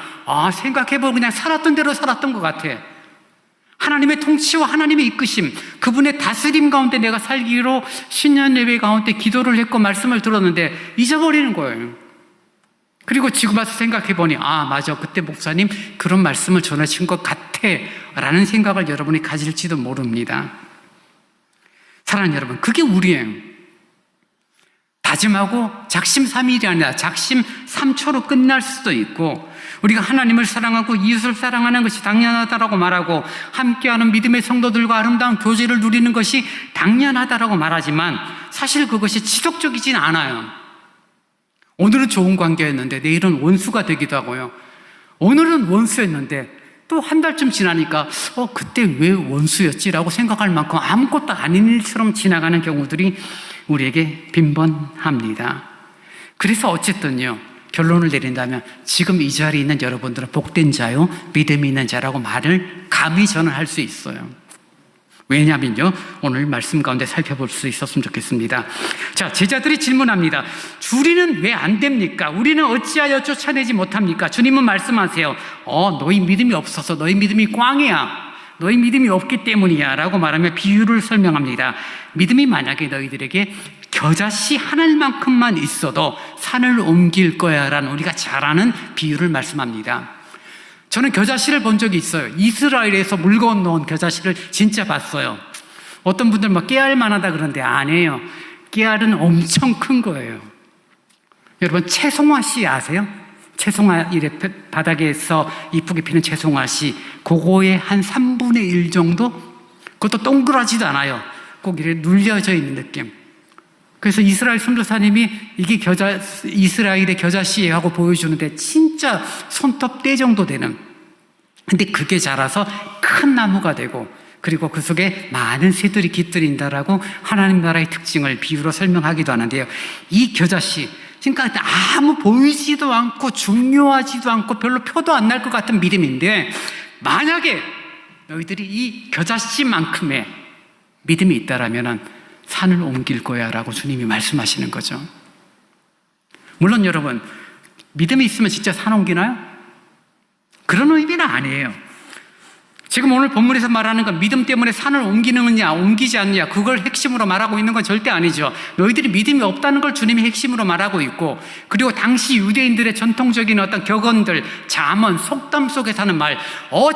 생각해보면 그냥 살았던 대로 살았던 것 같아. 하나님의 통치와 하나님의 이끄심, 그분의 다스림 가운데 내가 살기로 신년 예배 가운데 기도를 했고 말씀을 들었는데 잊어버리는 거예요. 그리고 지금 와서 생각해보니 맞아, 그때 목사님 그런 말씀을 전하신 것 같아 라는 생각을 여러분이 가질지도 모릅니다. 사랑하는 여러분, 그게 우리예요. 다짐하고 작심삼일이 아니라 작심삼초로 끝날 수도 있고, 우리가 하나님을 사랑하고 이웃을 사랑하는 것이 당연하다라고 말하고 함께하는 믿음의 성도들과 아름다운 교제를 누리는 것이 당연하다라고 말하지만 사실 그것이 지속적이진 않아요. 오늘은 좋은 관계였는데 내일은 원수가 되기도 하고요. 오늘은 원수였는데 또 한 달쯤 지나니까 그때 왜 원수였지라고 생각할 만큼 아무것도 아닌 일처럼 지나가는 경우들이 우리에게 빈번합니다. 그래서 어쨌든요, 결론을 내린다면 지금 이 자리에 있는 여러분들은 복된 자요, 믿음이 있는 자라고 말을 감히 저는 할 수 있어요. 왜냐하면요, 오늘 말씀 가운데 살펴볼 수 있었으면 좋겠습니다. 자, 제자들이 질문합니다. 우리는 왜 안 됩니까? 우리는 어찌하여 쫓아내지 못합니까? 주님은 말씀하세요. 너희 믿음이 없어서, 너희 믿음이 꽝이야, 너희 믿음이 없기 때문이야 라고 말하며 비유를 설명합니다. 믿음이 만약에 너희들에게 겨자씨 하나만큼만 있어도 산을 옮길 거야 라는 우리가 잘 아는 비유를 말씀합니다. 저는 겨자씨를 본 적이 있어요. 이스라엘에서 물 건너온 겨자씨를 진짜 봤어요. 어떤 분들 깨알 만하다 그러는데 아니에요. 깨알은 엄청 큰 거예요. 여러분, 채송화씨 아세요? 채송화, 이래 바닥에서 이쁘게 피는 채송화씨, 그거의 한 3분의 1 정도? 그것도 동그라지도 않아요. 꼭 이렇게 눌려져 있는 느낌. 그래서 이스라엘 선교사님이 이게 이스라엘의 겨자씨예요 하고 보여주는데 진짜 손톱 대 정도 되는, 근데 그게 자라서 큰 나무가 되고 그리고 그 속에 많은 새들이 깃들인다라고 하나님 나라의 특징을 비유로 설명하기도 하는데요. 이 겨자씨, 그러니까 아무 보이지도 않고 중요하지도 않고 별로 표도 안 날 것 같은 믿음인데, 만약에 너희들이 이 겨자씨만큼의 믿음이 있다라면 산을 옮길 거야 라고 주님이 말씀하시는 거죠. 물론 여러분, 믿음이 있으면 진짜 산 옮기나요? 그런 의미는 아니에요. 지금 오늘 본문에서 말하는 건 믿음 때문에 산을 옮기느냐 옮기지 않느냐 그걸 핵심으로 말하고 있는 건 절대 아니죠. 너희들이 믿음이 없다는 걸 주님이 핵심으로 말하고 있고, 그리고 당시 유대인들의 전통적인 어떤 격언들, 잠언, 속담 속에 사는 말,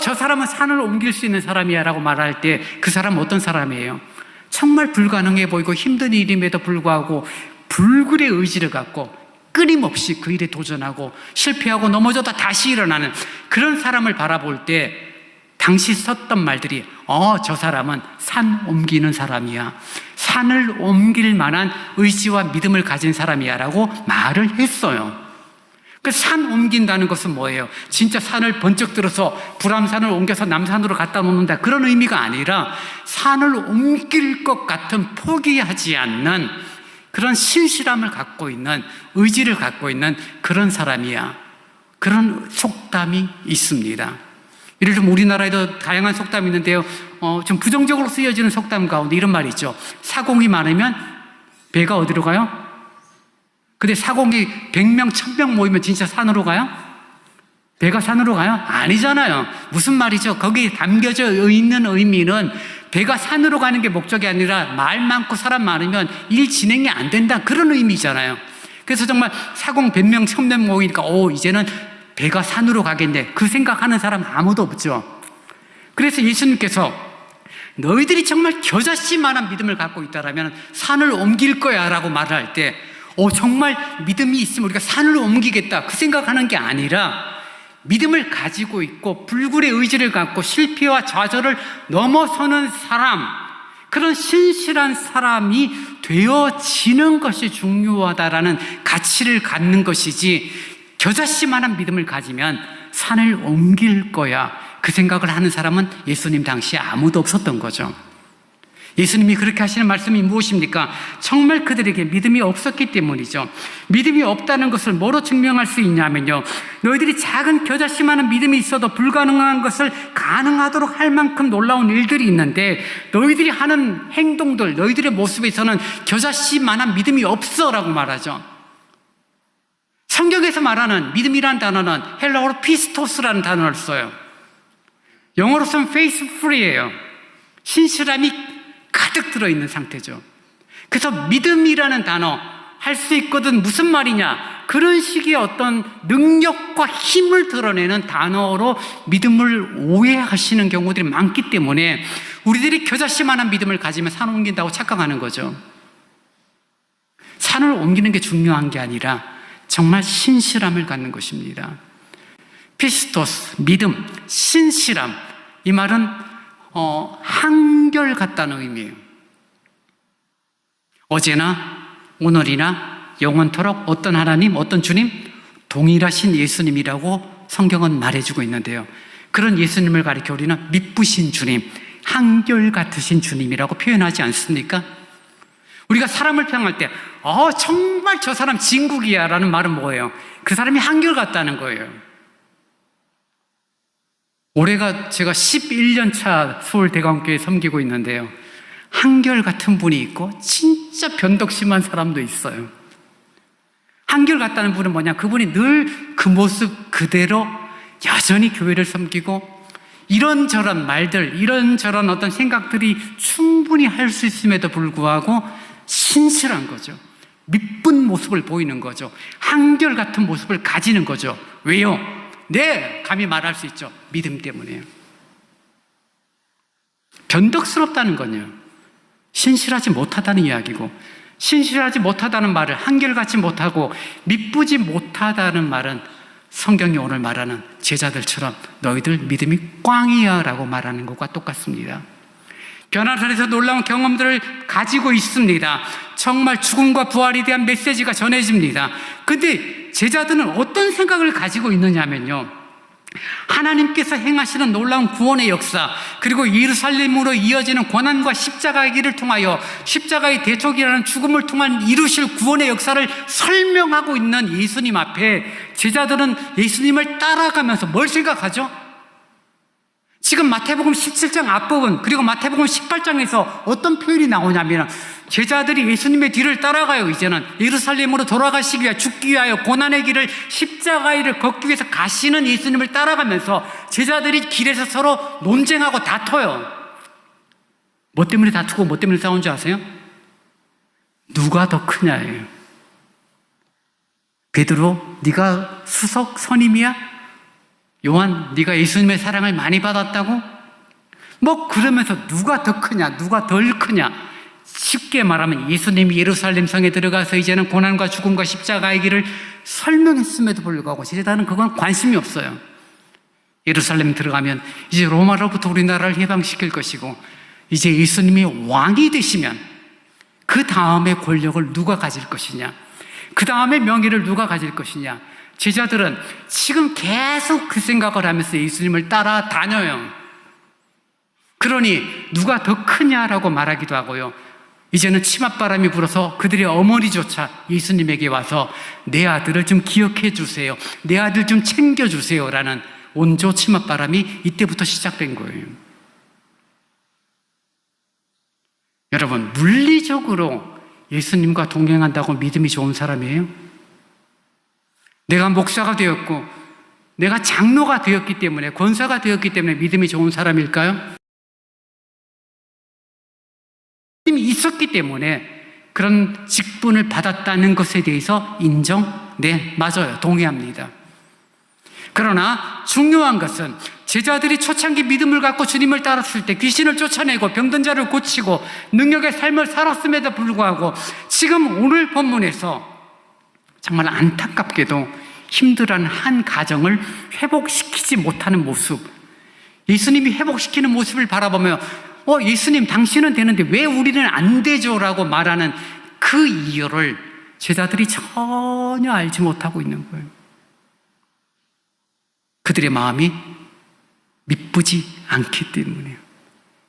저 사람은 산을 옮길 수 있는 사람이야 라고 말할 때 그 사람은 어떤 사람이에요? 정말 불가능해 보이고 힘든 일임에도 불구하고 불굴의 의지를 갖고 끊임없이 그 일에 도전하고 실패하고 넘어져도 다시 일어나는 그런 사람을 바라볼 때 당시 썼던 말들이 저 사람은 산 옮기는 사람이야, 산을 옮길 만한 의지와 믿음을 가진 사람이야 라고 말을 했어요. 그 산 옮긴다는 것은 뭐예요? 진짜 산을 번쩍 들어서 불암산을 옮겨서 남산으로 갖다 놓는다, 그런 의미가 아니라 산을 옮길 것 같은 포기하지 않는 그런 신실함을 갖고 있는, 의지를 갖고 있는 그런 사람이야, 그런 속담이 있습니다. 예를 들면 우리나라에도 다양한 속담이 있는데요, 좀 부정적으로 쓰여지는 속담 가운데 이런 말이 있죠. 사공이 많으면 배가 어디로 가요? 근데 사공이 100명, 1000명 모이면 진짜 산으로 가요? 배가 산으로 가요? 아니잖아요. 무슨 말이죠? 거기에 담겨져 있는 의미는 배가 산으로 가는 게 목적이 아니라 말 많고 사람 많으면 일 진행이 안 된다, 그런 의미잖아요. 그래서 정말 사공 100명, 1000명 모이니까 이제는 배가 산으로 가겠네, 그 생각하는 사람 아무도 없죠. 그래서 예수님께서 너희들이 정말 겨자씨만한 믿음을 갖고 있다라면 산을 옮길 거야 라고 말을 할 때 정말 믿음이 있으면 우리가 산을 옮기겠다 그 생각하는 게 아니라 믿음을 가지고 있고 불굴의 의지를 갖고 실패와 좌절을 넘어서는 사람, 그런 신실한 사람이 되어지는 것이 중요하다라는 가치를 갖는 것이지, 겨자씨만한 믿음을 가지면 산을 옮길 거야, 그 생각을 하는 사람은 예수님 당시에 아무도 없었던 거죠. 예수님이 그렇게 하시는 말씀이 무엇입니까? 정말 그들에게 믿음이 없었기 때문이죠. 믿음이 없다는 것을 뭐로 증명할 수 있냐면요, 너희들이 작은 겨자씨만한 믿음이 있어도 불가능한 것을 가능하도록 할 만큼 놀라운 일들이 있는데, 너희들이 하는 행동들, 너희들의 모습에서는 겨자씨만한 믿음이 없어라고 말하죠. 성경에서 말하는 믿음이란 단어는 헬라어로 피스토스라는 단어를 써요. 영어로서는 faithful이에요. 신실함이 가득 들어있는 상태죠. 그래서 믿음이라는 단어 할 수 있거든 무슨 말이냐, 그런 식의 어떤 능력과 힘을 드러내는 단어로 믿음을 오해하시는 경우들이 많기 때문에 우리들이 겨자씨만한 믿음을 가지면 산 옮긴다고 착각하는 거죠. 산을 옮기는 게 중요한 게 아니라 정말 신실함을 갖는 것입니다. 피스토스, 믿음, 신실함, 이 말은 한결같다는 의미예요. 어제나 오늘이나 영원토록 어떤 하나님, 어떤 주님? 동일하신 예수님이라고 성경은 말해주고 있는데요, 그런 예수님을 가리켜 우리는 미쁘신 주님, 한결같으신 주님이라고 표현하지 않습니까? 우리가 사람을 평할 때 정말 저 사람 진국이야 라는 말은 뭐예요? 그 사람이 한결같다는 거예요. 올해가 제가 11년 차 서울대강교회 섬기고 있는데요, 한결같은 분이 있고 진짜 변덕 심한 사람도 있어요. 한결같다는 분은 뭐냐, 그분이 늘 그 모습 그대로 여전히 교회를 섬기고 이런저런 말들, 이런저런 어떤 생각들이 충분히 할 수 있음에도 불구하고 신실한 거죠. 미쁜 모습을 보이는 거죠. 한결같은 모습을 가지는 거죠. 왜요? 네, 감히 말할 수 있죠. 믿음 때문에요. 변덕스럽다는 건요, 신실하지 못하다는 이야기고, 신실하지 못하다는 말을 한결같이 못하고 미쁘지 못하다는 말은 성경이 오늘 말하는 제자들처럼 너희들 믿음이 꽝이야 라고 말하는 것과 똑같습니다. 변화산에서 놀라운 경험들을 가지고 있습니다. 정말 죽음과 부활에 대한 메시지가 전해집니다. 근데 제자들은 어떤 생각을 가지고 있느냐면요, 하나님께서 행하시는 놀라운 구원의 역사, 그리고 예루살렘으로 이어지는 고난과 십자가의 길을 통하여 십자가의 대속이라는 죽음을 통한 이루실 구원의 역사를 설명하고 있는 예수님 앞에 제자들은 예수님을 따라가면서 뭘 생각하죠? 지금 마태복음 17장 앞부분, 그리고 마태복음 18장에서 어떤 표현이 나오냐면, 제자들이 예수님의 뒤를 따라가요. 이제는 예루살렘으로 돌아가시기 위해, 죽기 위하여 고난의 길을, 십자가의 길을 걷기 위해서 가시는 예수님을 따라가면서 제자들이 길에서 서로 논쟁하고 다퉈요. 뭐 때문에 다투고 뭐 때문에 싸운 줄 아세요? 누가 더 크냐예요. 베드로, 네가 수석 선임이야? 요한, 네가 예수님의 사랑을 많이 받았다고? 뭐 그러면서 누가 더 크냐, 누가 덜 크냐. 쉽게 말하면 예수님이 예루살렘 성에 들어가서 이제는 고난과 죽음과 십자가의 길을 설명했음에도 불구하고 제자들은 그건 관심이 없어요. 예루살렘 들어가면 이제 로마로부터 우리나라를 해방시킬 것이고, 이제 예수님이 왕이 되시면 그 다음에 권력을 누가 가질 것이냐, 그 다음에 명예를 누가 가질 것이냐. 제자들은 지금 계속 그 생각을 하면서 예수님을 따라다녀요. 그러니 누가 더 크냐라고 말하기도 하고요, 이제는 치맛바람이 불어서 그들의 어머니조차 예수님에게 와서 내 아들을 좀 기억해 주세요, 내 아들 좀 챙겨 주세요 라는 온조 치맛바람이 이때부터 시작된 거예요. 여러분, 물리적으로 예수님과 동행한다고 믿음이 좋은 사람이에요? 내가 목사가 되었고 내가 장로가 되었기 때문에, 권사가 되었기 때문에 믿음이 좋은 사람일까요? 믿음이 있었기 때문에 그런 직분을 받았다는 것에 대해서 인정? 네, 맞아요. 동의합니다. 그러나 중요한 것은 제자들이 초창기 믿음을 갖고 주님을 따랐을 때 귀신을 쫓아내고 병든 자를 고치고 능력의 삶을 살았음에도 불구하고 지금 오늘 본문에서 정말 안타깝게도 힘들어하는 한 가정을 회복시키지 못하는 모습, 예수님이 회복시키는 모습을 바라보며 예수님 당신은 되는데 왜 우리는 안 되죠? 라고 말하는 그 이유를 제자들이 전혀 알지 못하고 있는 거예요. 그들의 마음이 미쁘지 않기 때문이에요.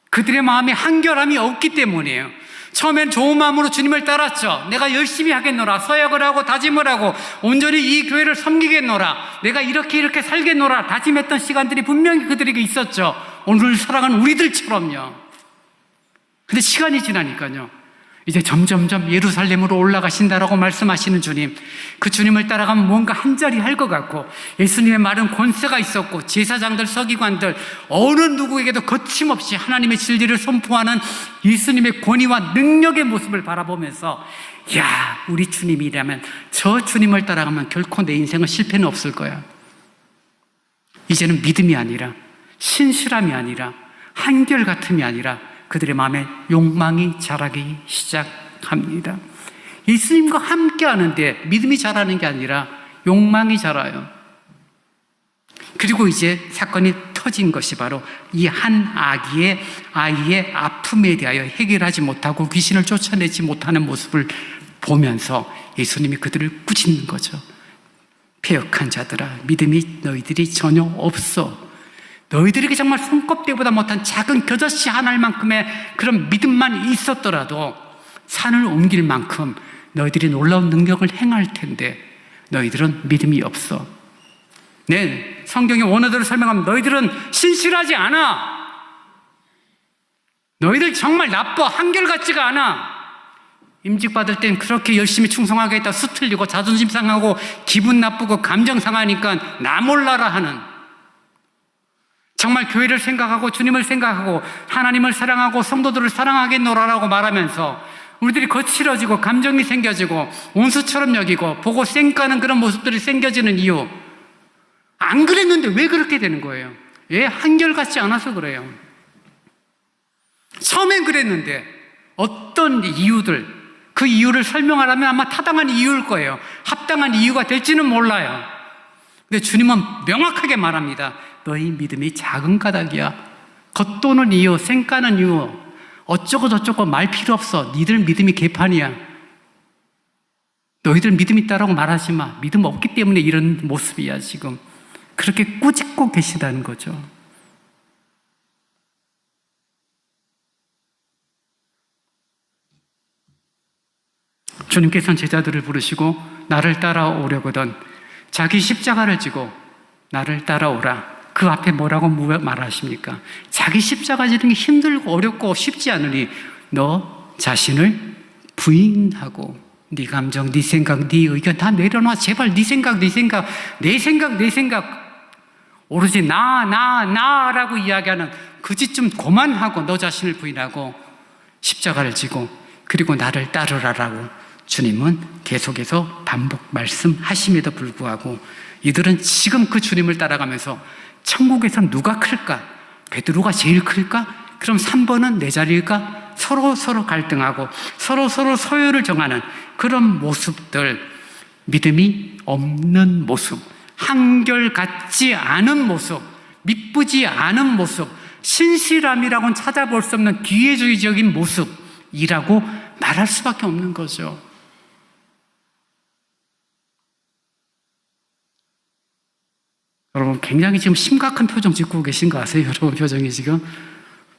그들의 마음에 한결함이 없기 때문이에요. 처음엔 좋은 마음으로 주님을 따랐죠. 내가 열심히 하겠노라, 서약을 하고 다짐을 하고 온전히 이 교회를 섬기겠노라, 내가 이렇게 살겠노라 다짐했던 시간들이 분명히 그들에게 있었죠. 오늘 살아가는 우리들처럼요. 근데 시간이 지나니까요, 이제 점점점 예루살렘으로 올라가신다라고 말씀하시는 주님, 그 주님을 따라가면 뭔가 한 자리 할 것 같고, 예수님의 말은 권세가 있었고, 제사장들, 서기관들 어느 누구에게도 거침없이 하나님의 진리를 선포하는 예수님의 권위와 능력의 모습을 바라보면서, 야, 우리 주님이라면, 저 주님을 따라가면 결코 내 인생은 실패는 없을 거야. 이제는 믿음이 아니라, 신실함이 아니라, 한결같음이 아니라 그들의 마음에 욕망이 자라기 시작합니다. 예수님과 함께 하는데 믿음이 자라는 게 아니라 욕망이 자라요. 그리고 이제 사건이 터진 것이 바로 이 한 아이의 아픔에 대하여 해결하지 못하고 귀신을 쫓아내지 못하는 모습을 보면서 예수님이 그들을 꾸짖는 거죠. 패역한 자들아, 믿음이 너희들이 전혀 없어. 너희들에게 정말 손꼽대보다 못한 작은 겨자씨 하나만큼의 그런 믿음만 있었더라도 산을 옮길 만큼 너희들이 놀라운 능력을 행할 텐데 너희들은 믿음이 없어. 네, 성경의 원어대로 설명하면 너희들은 신실하지 않아. 너희들 정말 나빠. 한결같지가 않아. 임직받을 땐 그렇게 열심히 충성하겠다 수틀리고 자존심 상하고 기분 나쁘고 감정 상하니까 나 몰라라 하는, 정말 교회를 생각하고 주님을 생각하고 하나님을 사랑하고 성도들을 사랑하겠노라라고 말하면서 우리들이 거칠어지고 감정이 생겨지고 온수처럼 여기고 보고 쌩까는 그런 모습들이 생겨지는 이유, 안 그랬는데 왜 그렇게 되는 거예요? 왜 한결같지 않아서 그래요? 처음엔 그랬는데 어떤 이유들, 그 이유를 설명하라면 아마 타당한 이유일 거예요. 합당한 이유가 될지는 몰라요. 근데 주님은 명확하게 말합니다. 너희 믿음이 작은 까닭이야. 겉도는 이유, 쌩까는 이유, 어쩌고 저쩌고 말 필요 없어. 니들 믿음이 개판이야. 너희들 믿음 있다라고 말하지 마. 믿음 없기 때문에 이런 모습이야 지금. 그렇게 꾸짖고 계시다는 거죠. 주님께서는 제자들을 부르시고 나를 따라오려거든 자기 십자가를 지고 나를 따라오라. 그 앞에 뭐라고 말하십니까? 자기 십자가 지는 게 힘들고 어렵고 쉽지 않으니 너 자신을 부인하고 네 감정, 네 생각, 네 의견 다 내려놔. 제발 네 생각, 내 생각 오로지 나라고 이야기하는 그 짓 좀 그만하고 너 자신을 부인하고 십자가를 지고 그리고 나를 따르라라고 주님은 계속해서 반복 말씀하심에도 불구하고 이들은 지금 그 주님을 따라가면서 천국에서 누가 클까? 베드로가 제일 클까? 그럼 3번은 내 자리일까? 서로 갈등하고 서로 서열을 정하는 그런 모습들, 믿음이 없는 모습, 한결같지 않은 모습, 미쁘지 않은 모습, 신실함이라고는 찾아볼 수 없는 기회주의적인 모습이라고 말할 수밖에 없는 거죠. 여러분 굉장히 지금 심각한 표정 짓고 계신 거 아세요? 여러분 표정이 지금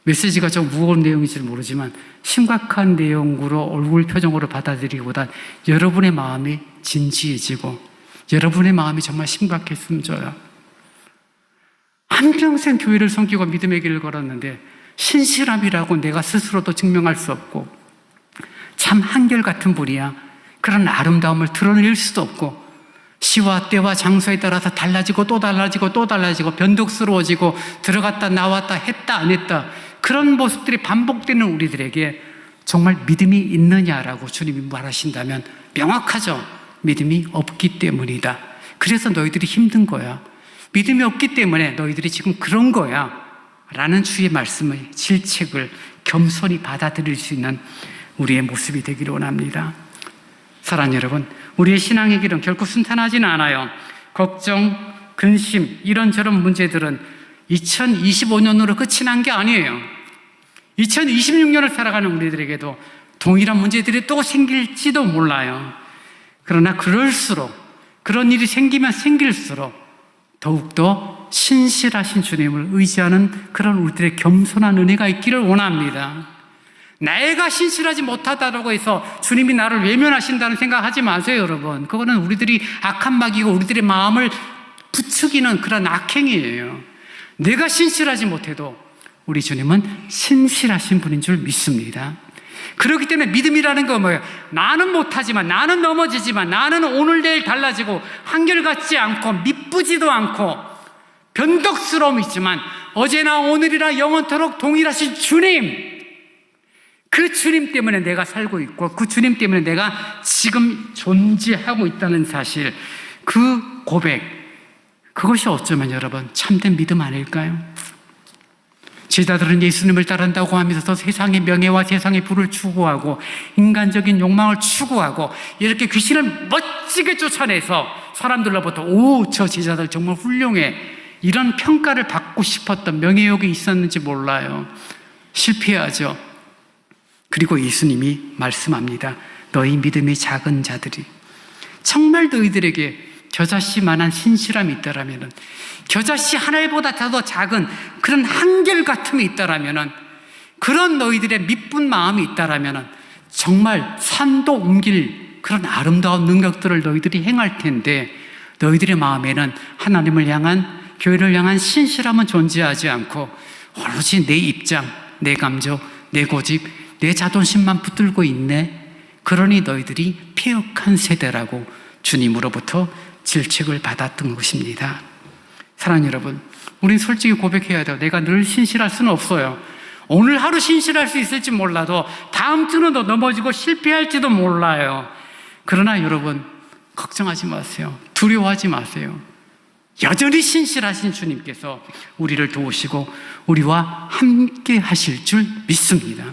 메시지가 좀 무거운 내용인지 모르지만 심각한 내용으로 얼굴 표정으로 받아들이기보단 여러분의 마음이 진지해지고 여러분의 마음이 정말 심각했으면 좋아요. 한평생 교회를 섬기고 믿음의 길을 걸었는데 신실함이라고 내가 스스로도 증명할 수 없고 참 한결같은 분이야. 그런 아름다움을 드러낼 수도 없고 시와 때와 장소에 따라서 달라지고 또 달라지고 또 달라지고 변덕스러워지고 들어갔다 나왔다 했다 안 했다 그런 모습들이 반복되는 우리들에게 정말 믿음이 있느냐라고 주님이 말하신다면 명확하죠. 믿음이 없기 때문이다. 그래서 너희들이 힘든 거야. 믿음이 없기 때문에 너희들이 지금 그런 거야 라는 주의 말씀의 질책을 겸손히 받아들일 수 있는 우리의 모습이 되기를 원합니다. 사랑하는 여러분, 우리의 신앙의 길은 결코 순탄하지는 않아요. 걱정, 근심, 이런저런 문제들은 2025년으로 끝이 난 게 아니에요. 2026년을 살아가는 우리들에게도 동일한 문제들이 또 생길지도 몰라요. 그러나 그럴수록, 그런 일이 생기면 생길수록 더욱더 신실하신 주님을 의지하는 그런 우리들의 겸손한 은혜가 있기를 원합니다. 내가 신실하지 못하다고 해서 주님이 나를 외면하신다는 생각하지 마세요, 여러분. 그거는 우리들이 악한 막이고 우리들의 마음을 부추기는 그런 악행이에요. 내가 신실하지 못해도 우리 주님은 신실하신 분인 줄 믿습니다. 그렇기 때문에 믿음이라는 건 뭐예요? 나는 못하지만, 나는 넘어지지만, 나는 오늘 내일 달라지고 한결같지 않고 미쁘지도 않고 변덕스러움이 있지만 어제나 오늘이나 영원토록 동일하신 주님, 그 주님 때문에 내가 살고 있고 그 주님 때문에 내가 지금 존재하고 있다는 사실, 그 고백, 그것이 어쩌면 여러분 참된 믿음 아닐까요? 제자들은 예수님을 따른다고 하면서 세상의 명예와 세상의 부를 추구하고 인간적인 욕망을 추구하고 이렇게 귀신을 멋지게 쫓아내서 사람들로부터 오, 저 제자들 정말 훌륭해, 이런 평가를 받고 싶었던 명예욕이 있었는지 몰라요. 실패하죠. 그리고 예수님이 말씀합니다. 너희 믿음이 작은 자들이, 정말 너희들에게 겨자씨만한 신실함이 있다라면, 겨자씨 하나보다 더 작은 그런 한결같음이 있다라면, 그런 너희들의 미쁜 마음이 있다라면 정말 산도 옮길 그런 아름다운 능력들을 너희들이 행할 텐데, 너희들의 마음에는 하나님을 향한, 교회를 향한 신실함은 존재하지 않고 오로지 내 입장, 내 감정, 내 고집, 내 자존심만 붙들고 있네. 그러니 너희들이 폐역한 세대라고 주님으로부터 질책을 받았던 것입니다. 사랑하는 여러분, 우린 솔직히 고백해야 돼요. 내가 늘 신실할 수는 없어요. 오늘 하루 신실할 수 있을지 몰라도 다음 주는 더 넘어지고 실패할지도 몰라요. 그러나 여러분, 걱정하지 마세요. 두려워하지 마세요. 여전히 신실하신 주님께서 우리를 도우시고 우리와 함께 하실 줄 믿습니다.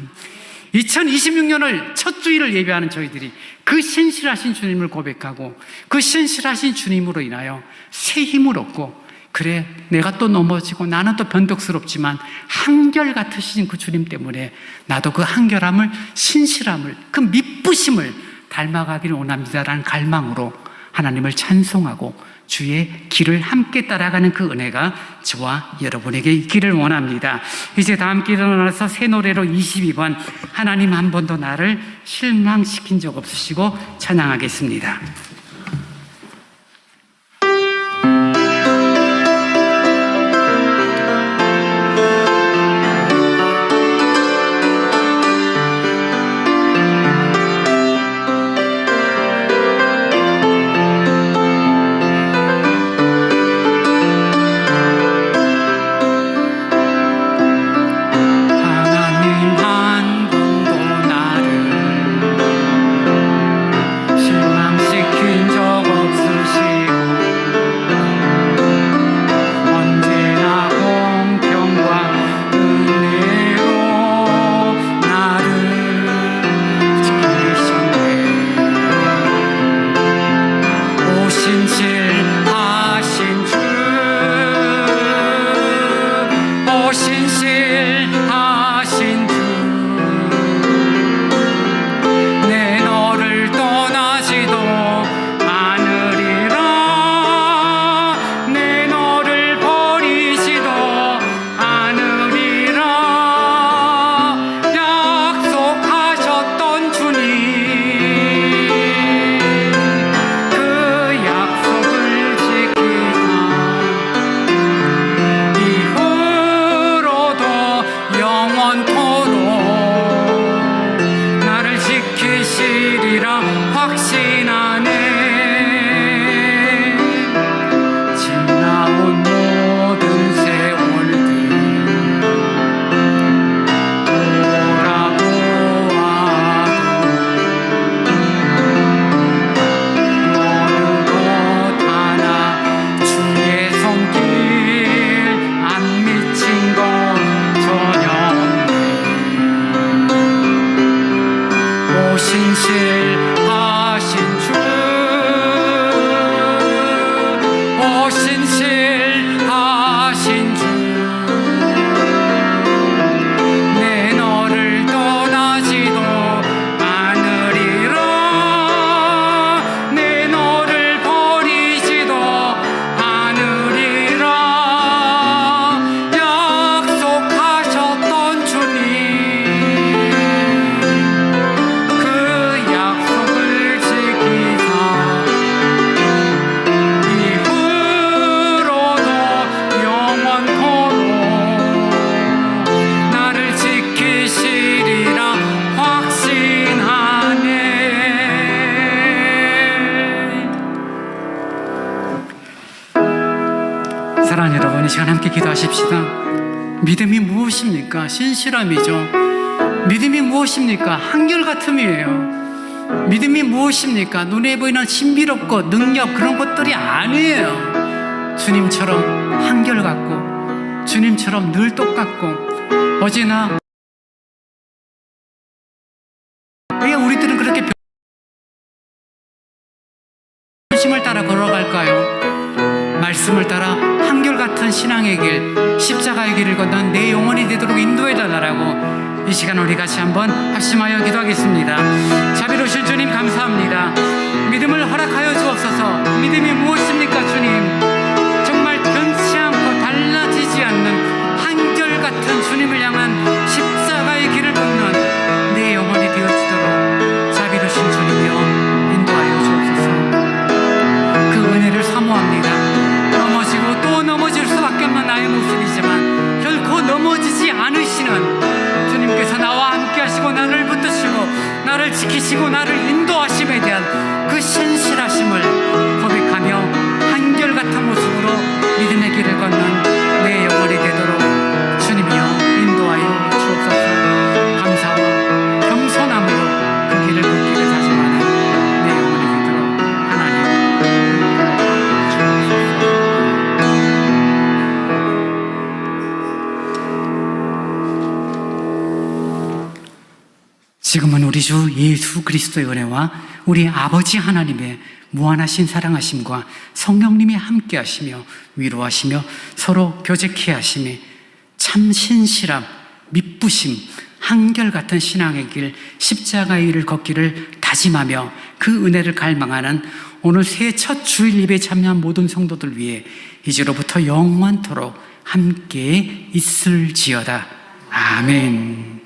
2026년을 첫 주일을 예배하는 저희들이 그 신실하신 주님을 고백하고 그 신실하신 주님으로 인하여 새 힘을 얻고, 그래 내가 또 넘어지고 나는 또 변덕스럽지만 한결같으신 그 주님 때문에 나도 그 한결함을, 신실함을, 그 미쁘심을 닮아가기를 원합니다라는 갈망으로 하나님을 찬송하고 주의 길을 함께 따라가는 그 은혜가 저와 여러분에게 있기를 원합니다. 이제 다 함께 일어나서 새 노래로 22번 하나님 한 번도 나를 실망시킨 적 없으시고 찬양하겠습니다. 신실하신 주 시간 함께 기도하십시다. 믿음이 무엇입니까? 신실함이죠. 믿음이 무엇입니까? 한결같음이에요. 믿음이 무엇입니까? 눈에 보이는 신비롭고 능력 그런 것들이 아니에요. 주님처럼 한결같고 주님처럼 늘 똑같고 어제나 왜 우리들은 그렇게 변심을 따라 걸어갈까요? 말씀을 따라 한결같은 신앙의 길, 십자가의 길을 걷는 내 영혼이 되도록 인도해달라고 이 시간 우리 같이 한번 합심하여 기도하겠습니다. 자비로우신 주님 감사합니다. 믿음을 허락하여 주옵소서. 믿음이 무엇입니까 주님? 정말 변치 않고 달라지지 않는 한결같은 주님을 향한 십자가의 길을 걷는 내 영혼이 되어지도록 자비로우신 주님이여 인도하여 주옵소서. 그 은혜를 사모합니다. 넘어지고 또 넘어질 수밖에 없는 나의 모습이지만 결코 넘어지지 않으시는 주님께서 나와 함께 하시고 나를 붙드시고 나를 지키시고 나를 인도하심에 대한 그 신실하심을 고백하며 한결같은 모습으로 믿음의 길을 걷는 내 영혼이 되도록 주님이여 인도하여 주옵소서. 감사와 겸손함으로 그 길을 걷기를 다짐하는 내 영혼이 되도록 하나님 인도하여 주옵소서. 지금은 우리 주 예수 그리스도의 은혜와 우리 아버지 하나님의 무한하신 사랑하심과 성령님이 함께 하시며 위로하시며 서로 교제케 하심이 참 신실함, 믿부심, 한결같은 신앙의 길, 십자가의 길을 걷기를 다짐하며 그 은혜를 갈망하는 오늘 새해 첫 주일 예배에 참여한 모든 성도들 위해 이제로부터 영원토록 함께 있을지어다. 아멘.